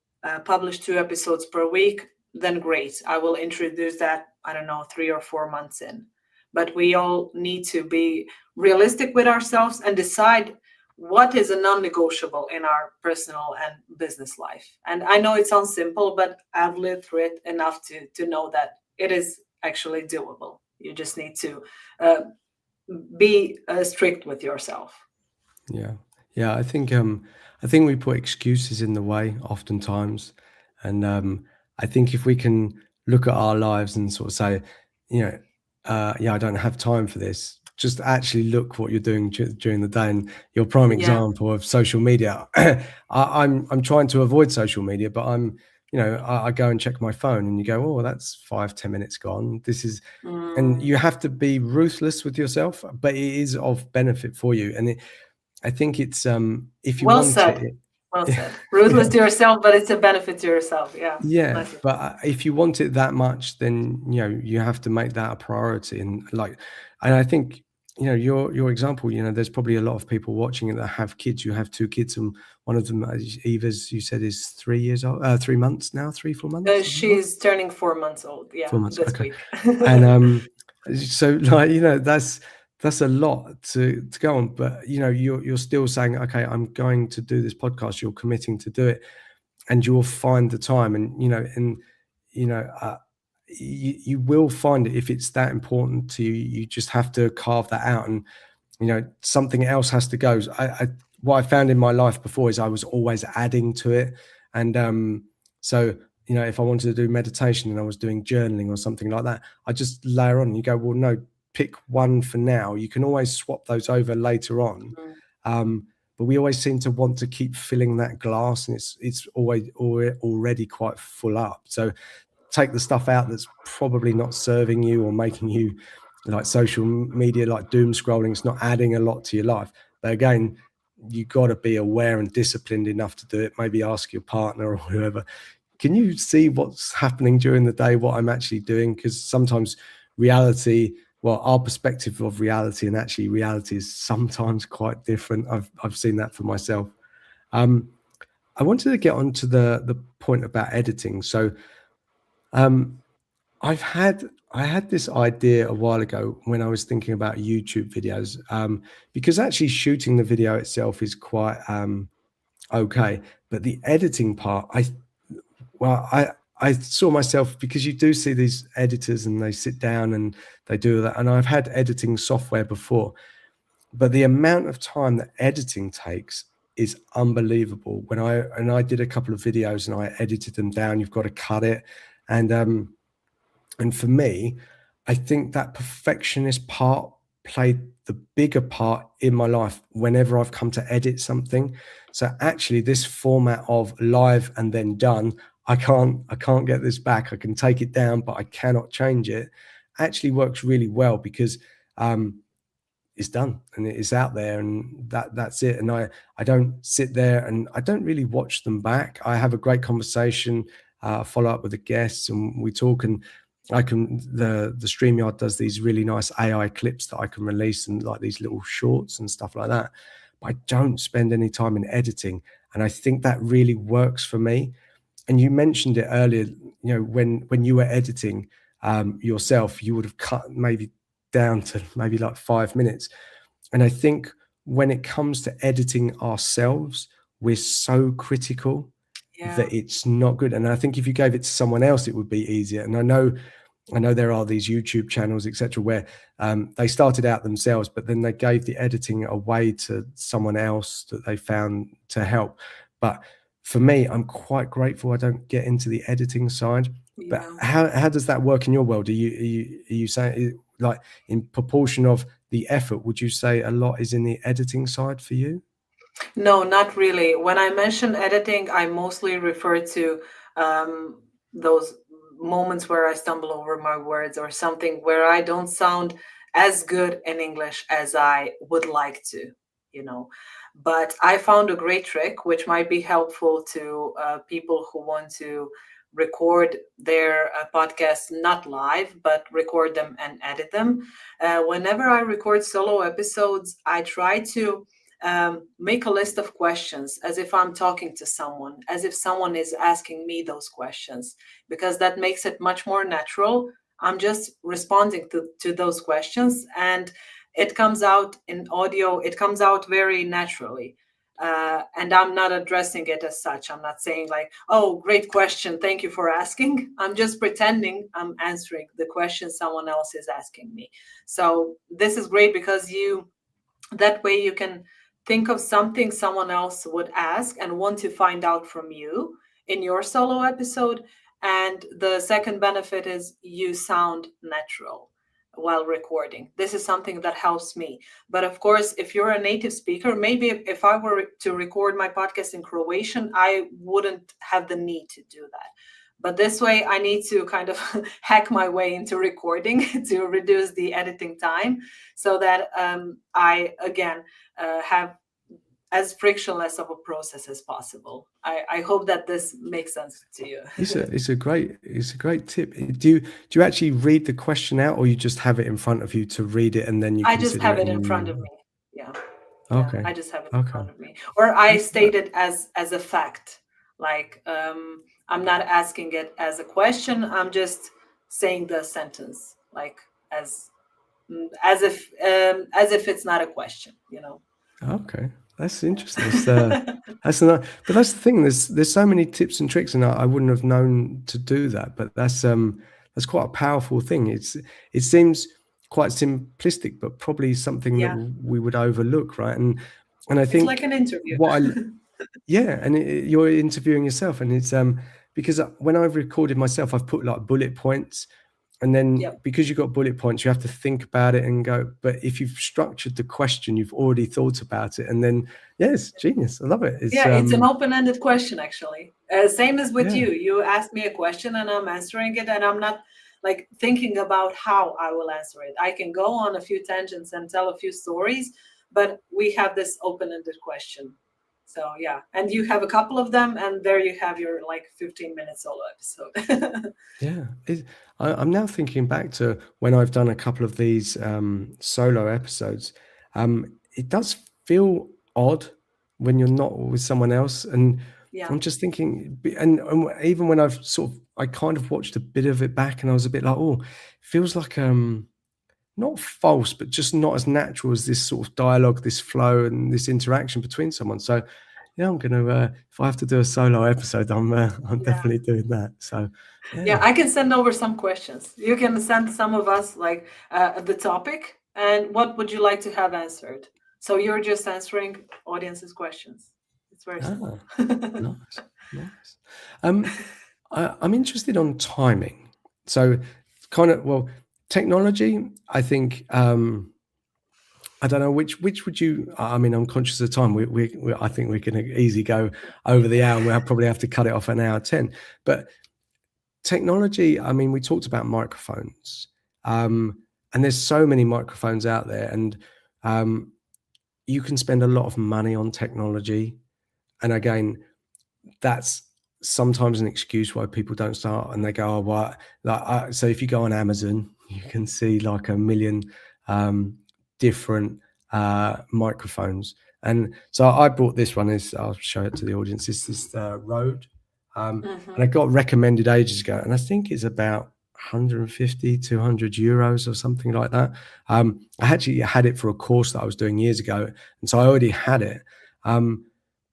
publish 2 episodes per week, then great. I will introduce that, I don't know, 3 or 4 months in. But we all need to be realistic with ourselves and decide what is a non-negotiable in our personal and business life. And I know it sounds simple, but I've lived through it enough to know that it is actually doable. You just need to be strict with yourself. Yeah, I think we put excuses in the way oftentimes, and I think if we can look at our lives and sort of say, yeah, I don't have time for this. Just actually look what you're doing during the day. And your prime example of social media, I'm trying to avoid social media, but I go and check my phone, and you go, oh, that's 5-10 minutes gone. This is, and you have to be ruthless with yourself, but it is of benefit for you. And I think it's if you Well want said. it. Well said. Ruthless to yourself, but it's a benefit to yourself. Yeah. Yeah, but if you want it that much, then you have to make that a priority. And I think your example. There's probably a lot of people watching it that have kids. You have 2 kids, and one of them, Eva's, you said, is 3 years old, 3 months now, 3-4 months. She's turning 4 months old. Yeah, 4 months. this Okay. week. And so that's a lot to go on. But you're still saying, okay, I'm going to do this podcast. You're committing to do it, and you'll find the time. And you will find it if it's that important to you. You just have to carve that out, and something else has to go. What I found in my life before is I was always adding to it, and so if I wanted to do meditation and I was doing journaling or something like that, I just layer on. And you go, well, no, pick one for now. You can always swap those over later on. But we always seem to want to keep filling that glass, and it's always already quite full up. So take the stuff out that's probably not serving you or making you, like social media, like doom scrolling. It's not adding a lot to your life. But again, you got to be aware and disciplined enough to do it. Maybe ask your partner or whoever, can you see what's happening during the day, what I'm actually doing? Because sometimes our perspective of reality and actually reality is sometimes quite different. I've seen that for myself. I wanted to get onto the point about editing. So I had this idea a while ago when I was thinking about YouTube videos, because actually shooting the video itself is quite okay, but the editing part, I saw myself, because you do see these editors and they sit down and they do that. And I've had editing software before, but the amount of time that editing takes is unbelievable. When I did a couple of videos and I edited them down, you've got to cut it. And for me, I think that perfectionist part played the bigger part in my life whenever I've come to edit something. So actually this format of live and then done, I can't get this back. I can take it down, but I cannot change it. Actually works really well, because it's done and it is out there, and that's it. And I don't sit there and I don't really watch them back. I have a great conversation, follow up with the guests, and we talk, and the StreamYard does these really nice AI clips that I can release, and like these little shorts and stuff like that. But I don't spend any time in editing, and I think that really works for me. And you mentioned it earlier, when you were editing yourself, you would have cut maybe down to maybe like 5 minutes. And I think when it comes to editing ourselves, we're so critical that it's not good. And I think if you gave it to someone else, it would be easier. And I know there are these YouTube channels, etc., where they started out themselves, but then they gave the editing away to someone else that they found to help. But for me, I'm quite grateful I don't get into the editing side. But how does that work in your world? Are you saying, like, in proportion of the effort, would you say a lot is in the editing side for you? No, not really. When I mention editing, I mostly refer to those moments where I stumble over my words or something where I don't sound as good in English as I would like to, But I found a great trick, which might be helpful to people who want to record their podcasts not live, but record them and edit them. Whenever I record solo episodes, I try to make a list of questions as if I'm talking to someone, as if someone is asking me those questions, because that makes it much more natural. I'm just responding to those questions, and it comes out in audio, it comes out very naturally. And I'm not addressing it as such. I'm not saying like, oh, great question, thank you for asking. I'm just pretending I'm answering the question someone else is asking me. So this is great because that way you can think of something someone else would ask and want to find out from you in your solo episode. And the second benefit is you sound natural while recording. This is something that helps me. But of course, if you're a native speaker, maybe if I were to record my podcast in Croatian, I wouldn't have the need to do that. But this way, I need to kind of hack my way into recording to reduce the editing time so that I, again, have as frictionless of a process as possible. I hope that this makes sense to you. It's a great tip. Do you actually read the question out, or you just have it in front of you to read it and then you I just consider have it? it in front of me. Yeah. Okay. I just have it in Okay. front of me. Or I state it as a fact. Like I'm not asking it as a question. I'm just saying the sentence like as if it's not a question, you know. Okay, that's interesting. But that's the thing. There's so many tips and tricks, and I wouldn't have known to do that. But that's quite a powerful thing. It seems quite simplistic, but probably something that Yeah. we would overlook, right? And I It's think like an interview. yeah, and you're interviewing yourself, and it's because when I've recorded myself, I've put like bullet points. And then Yep. because you've got bullet points, you have to think about it and go. But if you've structured the question, you've already thought about it. And then, yeah, it's genius. I love it. It's an open-ended question, actually. Same as with Yeah. you. You ask me a question and I'm answering it, and I'm not like thinking about how I will answer it. I can go on a few tangents and tell a few stories, but we have this open-ended question. So yeah, and you have a couple of them, and there you have your like 15-minute solo episode. Yeah. I'm now thinking back to when I've done a couple of these solo episodes. It does feel odd when you're not with someone else. And Yeah. I'm just thinking, and even when I kind of watched a bit of it back, and I was a bit like, oh, it feels like not false, but just not as natural as this sort of dialogue, this flow, and this interaction between someone. So, yeah, I'm gonna if I have to do a solo episode, I'm definitely doing that. So, Yeah, I can send over some questions. You can send some of us like the topic and what would you like to have answered. So you're just answering audience's questions. It's very simple. Nice. I'm interested on timing. So, technology. I think. I don't know which would you. I mean, I'm conscious of time. I think we can easily go over the hour, and we'll probably have to cut it off an hour 10. But technology. I mean, we talked about microphones, and there's so many microphones out there, and you can spend a lot of money on technology. And again, that's sometimes an excuse why people don't start, and they go, oh, what? Like, so if you go on Amazon, you can see like a million different microphones. And so I bought this one. I'll show it to the audience. This is the Rode, and I got recommended ages ago, and I think it's about 150, 200 euros or something like that. I actually had it for a course that I was doing years ago, and so I already had it.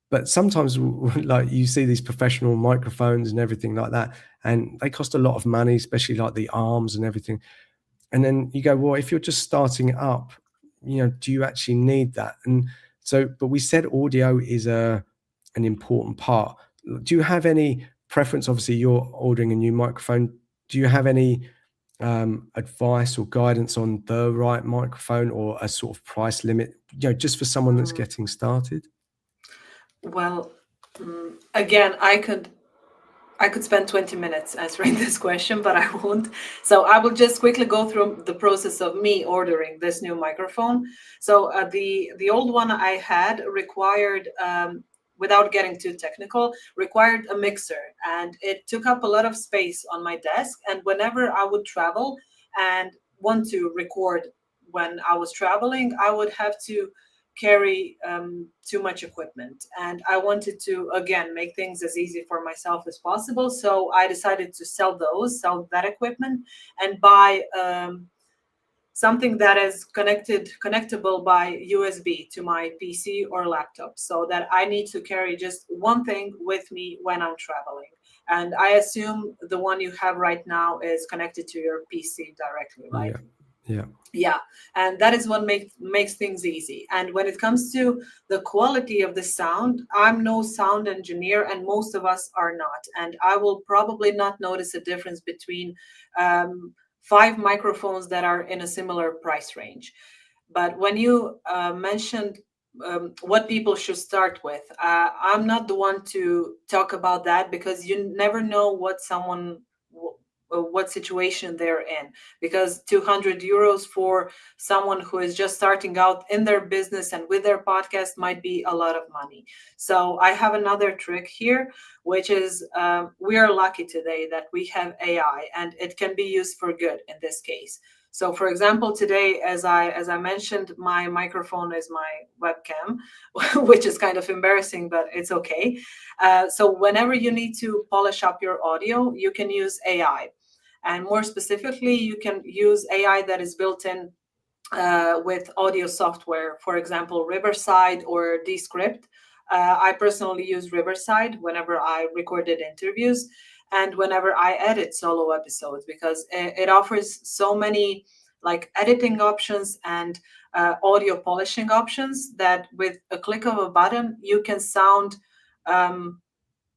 But sometimes, like, you see these professional microphones and everything like that, and they cost a lot of money, especially like the arms and everything. And then you go, well, if you're just starting up, do you actually need that? And so, but we said audio is an important part. Do you have any preference? Obviously, you're ordering a new microphone. Do you have any advice or guidance on the right microphone, or a sort of price limit, just for someone that's getting started? Well, again, I could spend 20 minutes answering this question, but I won't. So I will just quickly go through the process of me ordering this new microphone. So the old one I had required, without getting too technical, required a mixer, and it took up a lot of space on my desk. And whenever I would travel and want to record when I was traveling, I would have to carry too much equipment, and I wanted to again make things as easy for myself as possible. So I decided to sell that equipment and buy something that is connectable by USB to my PC or laptop, so that I need to carry just one thing with me when I'm traveling. And I assume the one you have right now is connected to your PC directly, right? Yeah. Yeah. Yeah, and that is what makes things easy. And when it comes to the quality of the sound, I'm no sound engineer, and most of us are not, and I will probably not notice a difference between um, five microphones that are in a similar price range. But when you mentioned what people should start with, I'm not the one to talk about that, because you never know what situation they're in. Because 200 euros for someone who is just starting out in their business and with their podcast might be a lot of money. So I have another trick here, which is we are lucky today that we have AI, and it can be used for good in this case. So, for example, today, as I mentioned, my microphone is my webcam, which is kind of embarrassing, but it's okay. So, whenever you need to polish up your audio, you can use AI, and more specifically, you can use AI that is built in with audio software, for example, Riverside or Descript. I personally use Riverside whenever I recorded interviews and whenever I edit solo episodes, because it offers so many like editing options and audio polishing options that with a click of a button you can sound um,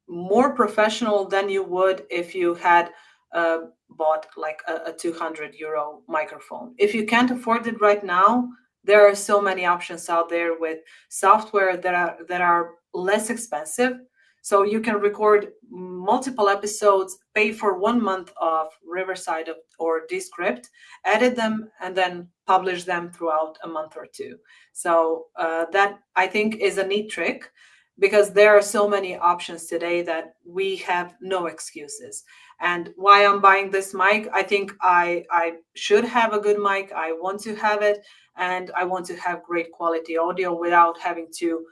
more professional than you would if you had uh, bought like a 200 euro microphone. If you can't afford it right now, there are so many options out there with software that are less expensive. So you can record multiple episodes, pay for 1 month of Riverside or Descript, edit them, and then publish them throughout a month or two. So that I think is a neat trick, because there are so many options today that we have no excuses. And why I'm buying this mic, I think I should have a good mic. I want to have it, and I want to have great quality audio without having to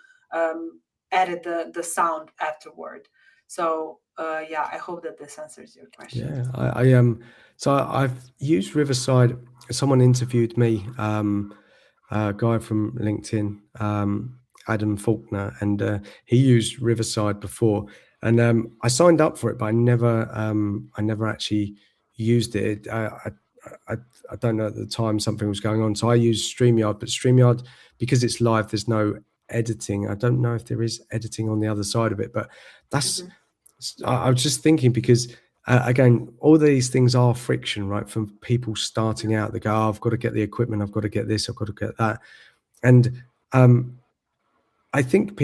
edit the sound afterward. So yeah, I hope that this answers your question. Yeah, so I've used Riverside. Someone interviewed me, a guy from LinkedIn, Adam Faulkner, and he used Riverside before, and I signed up for it, but I never actually used it. I don't know at the time something was going on, so I used StreamYard. But StreamYard, because it's live, there's no editing. I don't know if there is editing on the other side of it, but that's. I was just thinking because again, all these things are friction, right? From people starting out, they go, oh, I've got to get the equipment, I've got to get this, I've got to get that. And I think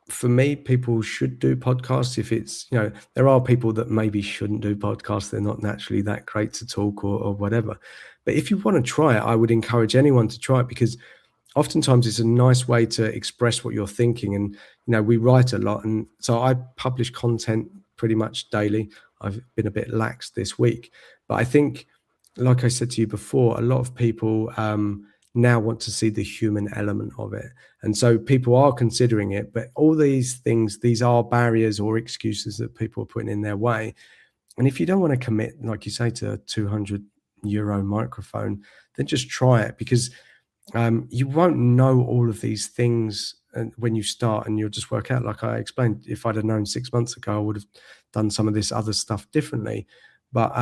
for me, people should do podcasts if it's, there are people that maybe shouldn't do podcasts. They're not naturally that great to talk or whatever. But if you want to try it, I would encourage anyone to try it, because oftentimes it's a nice way to express what you're thinking. And we write a lot, and so I publish content pretty much daily. I've been a bit lax this week, but I think, like I said to you before, a lot of people now want to see the human element of it, and so people are considering it. But all these things, these are barriers or excuses that people are putting in their way. And if you don't want to commit, like you say, to a 200 euro microphone, then just try it, because you won't know all of these things when you start, and you'll just work out. Like I explained, if I'd have known 6 months ago, I would have done some of this other stuff differently. But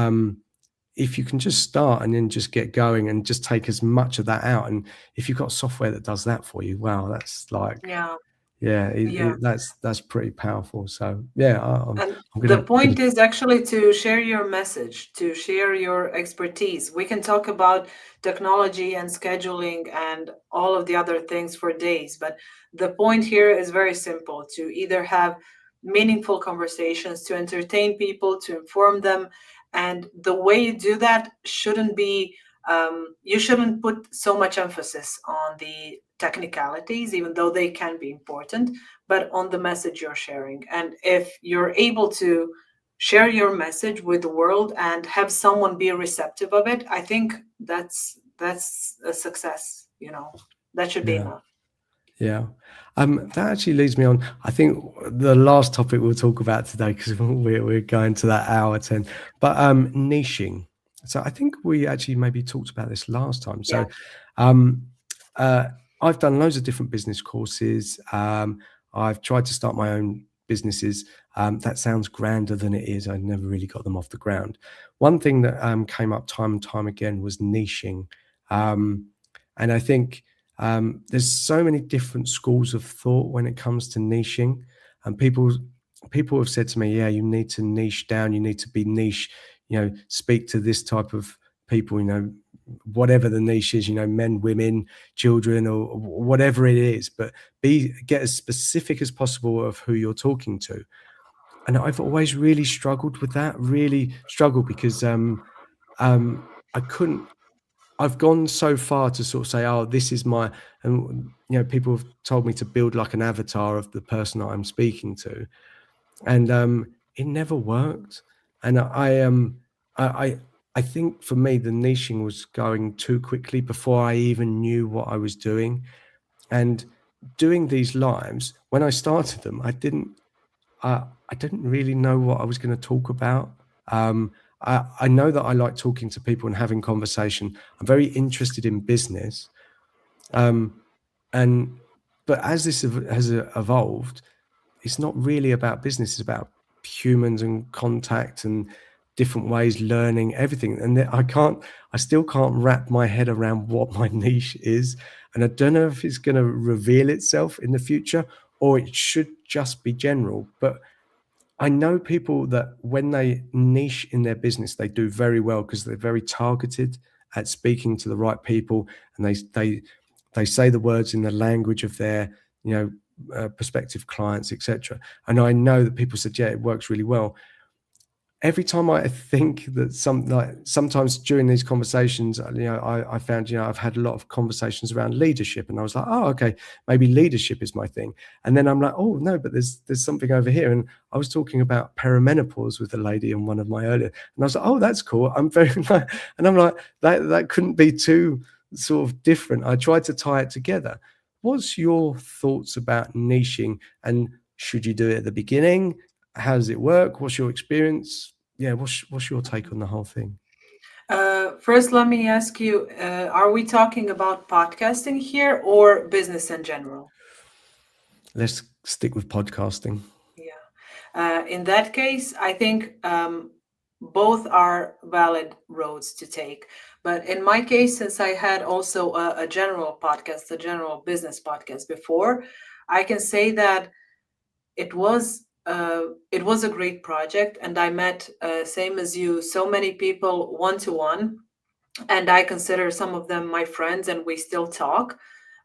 if you can just start and then just get going and just take as much of that out, and if you've got software that does that for you, wow, that's like, Yeah. that's pretty powerful. So yeah, I'm And the gonna point is actually to share your message, to share your expertise. We can talk about technology and scheduling and all of the other things for days, but the point here is very simple: to either have meaningful conversations, to entertain people, to inform them. And the way you do that shouldn't be, you shouldn't put so much emphasis on the technicalities, even though they can be important, but on the message you're sharing. And if you're able to share your message with the world and have someone be receptive of it, I think that's a success. That should be yeah. enough. Yeah. That actually leads me on. I think the last topic we'll talk about today, because we're going to that hour 10, but niching. So I think we actually maybe talked about this last time. So Yeah. I've done loads of different business courses. I've tried to start my own businesses. That sounds grander than it is. I never really got them off the ground. One thing that came up time and time again was niching. And I think there's so many different schools of thought when it comes to niching. And people have said to me, yeah, you need to niche down. You need to be niche, speak to this type of people, whatever the niche is, men, women, children, or whatever it is, but get as specific as possible of who you're talking to. And I've always really struggled with that, because I couldn't. I've gone so far to sort of say, oh, this is my, and people have told me to build like an avatar of the person that I'm speaking to, and it never worked. And I think for me, the niching was going too quickly before I even knew what I was doing. And doing these lives, when I started them, I didn't really know what I was going to talk about. I know that I like talking to people and having conversation. I'm very interested in business. But as this has evolved, it's not really about business. It's about humans and contact and different ways, learning everything. And I still can't wrap my head around what my niche is. And I don't know if it's going to reveal itself in the future or it should just be general. But I know people that when they niche in their business, they do very well because they're very targeted at speaking to the right people, and they say the words in the language of their prospective clients, etc. And I know that people said, yeah, it works really well. Every time I think that sometimes during these conversations, I found, I've had a lot of conversations around leadership, and I was like, oh, okay, maybe leadership is my thing. And then I'm like, oh no, but there's something over here. And I was talking about perimenopause with a lady in one of my earlier, and I was like, oh, that's cool. I'm very, and I'm like, that couldn't be too sort of different. I tried to tie it together. What's your thoughts about niching, and should you do it at the beginning? How does it work? What's your experience? Yeah, what's your take on the whole thing? First, let me ask you, are we talking about podcasting here or business in general? Let's stick with podcasting. Yeah. In that case, I think both are valid roads to take. But in my case, since I had also a general podcast, a general business podcast before, I can say that it was a great project, and I met, same as you, so many people one to one, and I consider some of them my friends, and we still talk.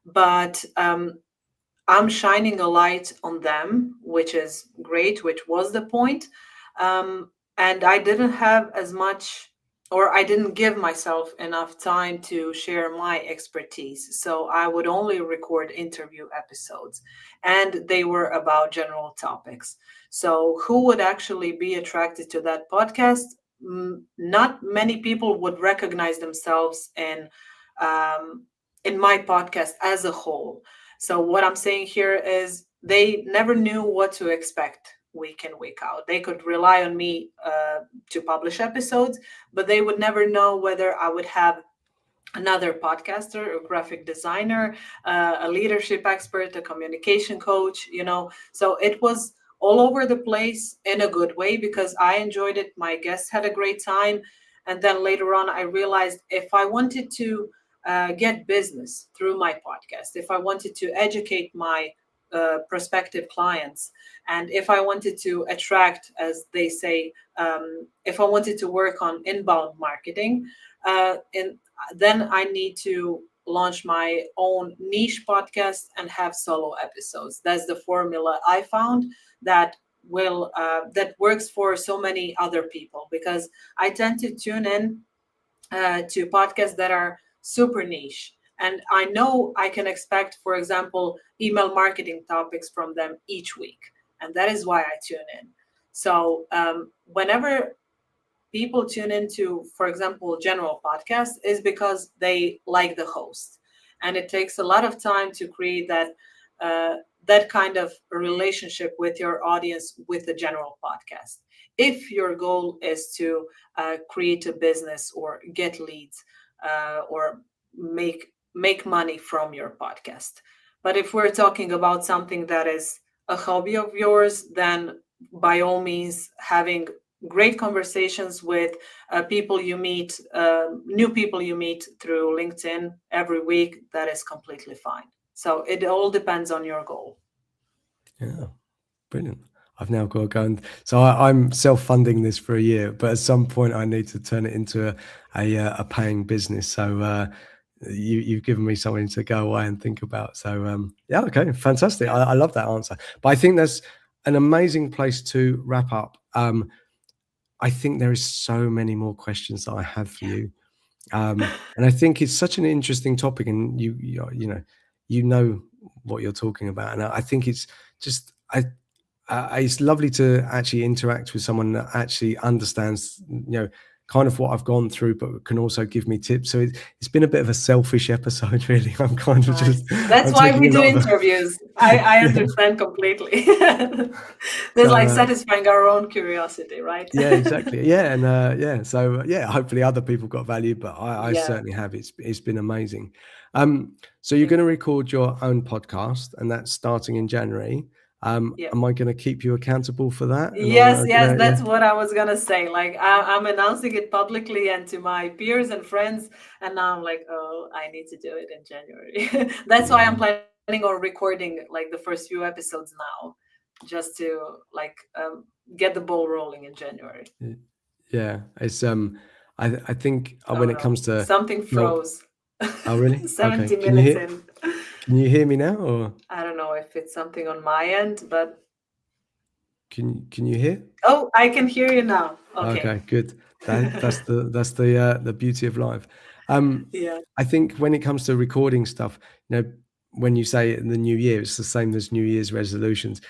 But I'm shining a light on them, which is great, which was the point. And I didn't have as much, or I didn't give myself enough time to share my expertise. So I would only record interview episodes, and they were about general topics. So who would actually be attracted to that podcast? Not many people would recognize themselves in my podcast as a whole. So what I'm saying here is they never knew what to expect week in, week out. They could rely on me to publish episodes, but they would never know whether I would have another podcaster, a graphic designer, a leadership expert, a communication coach. So it was all over the place in a good way because I enjoyed it. My guests had a great time. And then later on, I realized if I wanted to get business through my podcast, if I wanted to educate my prospective clients, and if I wanted to attract, as they say, if I wanted to work on inbound marketing, then I need to launch my own niche podcast and have solo episodes. That's the formula I found that that works for so many other people, because I tend to tune in to podcasts that are super niche. And I know I can expect, for example, email marketing topics from them each week. And that is why I tune in. So whenever people tune into, for example, general podcasts, is because they like the host. And it takes a lot of time to create that that kind of relationship with your audience with the general podcast. If your goal is to create a business or get leads or make money from your podcast. But if we're talking about something that is a hobby of yours, then by all means, having great conversations with people you meet, new people you meet through LinkedIn every week, that is completely fine. So it all depends on your goal. Yeah, brilliant. I've now got to go and so I'm self-funding this for a year, but at some point I need to turn it into a paying business. So you've given me something to go away and think about. So yeah, okay, fantastic. Yeah. I love that answer. But I think that's an amazing place to wrap up. I think there is so many more questions that I have for you. And I think it's such an interesting topic, and you know what you're talking about. And I think it's just it's lovely to actually interact with someone that actually understands, kind of what I've gone through, but can also give me tips. So it's been a bit of a selfish episode, really. I'm kind of just that's I'm why we taking a do lot of interviews. I understand completely. There's like satisfying our own curiosity, right? Yeah, exactly. Yeah, and yeah, so yeah, hopefully other people got value, but I Yeah. certainly have. It's been amazing. So you're going to record your own podcast, and that's starting in January. Yeah. Am I going to keep you accountable for that? And Yes, yeah. that's what I was gonna say. Like I'm announcing it publicly and to my peers and friends, and now I'm like, oh, I need to do it in January. That's why I'm planning on recording like the first few episodes now, just to like get the ball rolling in January. Yeah, it's I think when it comes to something froze. Oh really? 70 Okay. minutes in. Can you hear me now, or I don't know if it's something on my end, but can you hear? oh, I can hear you now. Okay, good. That's the beauty of live. Yeah. I think when it comes to recording stuff, when you say it in the new year, it's the same as New Year's resolutions.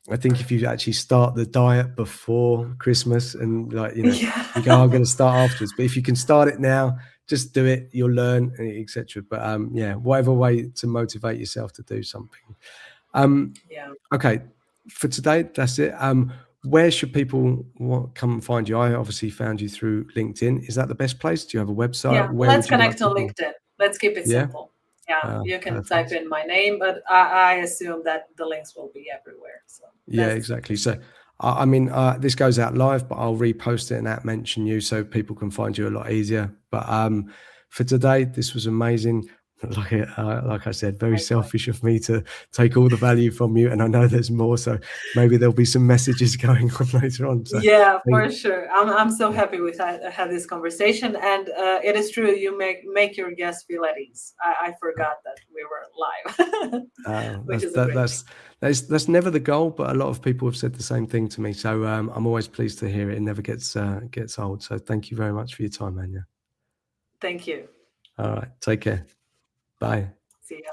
I think if you actually start the diet before Christmas and you go, I'm going to start afterwards. But if you can start it now, just do it. You'll learn, etc. But yeah, whatever way to motivate yourself to do something. Yeah. Okay, for today, that's it. Where should people come and find you? I obviously found you through LinkedIn. Is that the best place? Do you have a website? Yeah, Where let's would you connect like on LinkedIn. Let's keep it simple. Yeah, you can type in my name, but I assume that the links will be everywhere. So yeah, exactly. So I mean, this goes out live, but I'll repost it and mention you so people can find you a lot easier. But for today, this was amazing. Like I said, very selfish of me to take all the value from you, and I know there's more, so maybe there'll be some messages going on later on. So, yeah, for sure. I'm so happy we had this conversation, and it is true. You make your guests feel at ease. I forgot that we were live, which is that's never the goal, but a lot of people have said the same thing to me. So I'm always pleased to hear it. It never gets old. So thank you very much for your time, Anja. Thank you. All right, take care. Bye. See ya.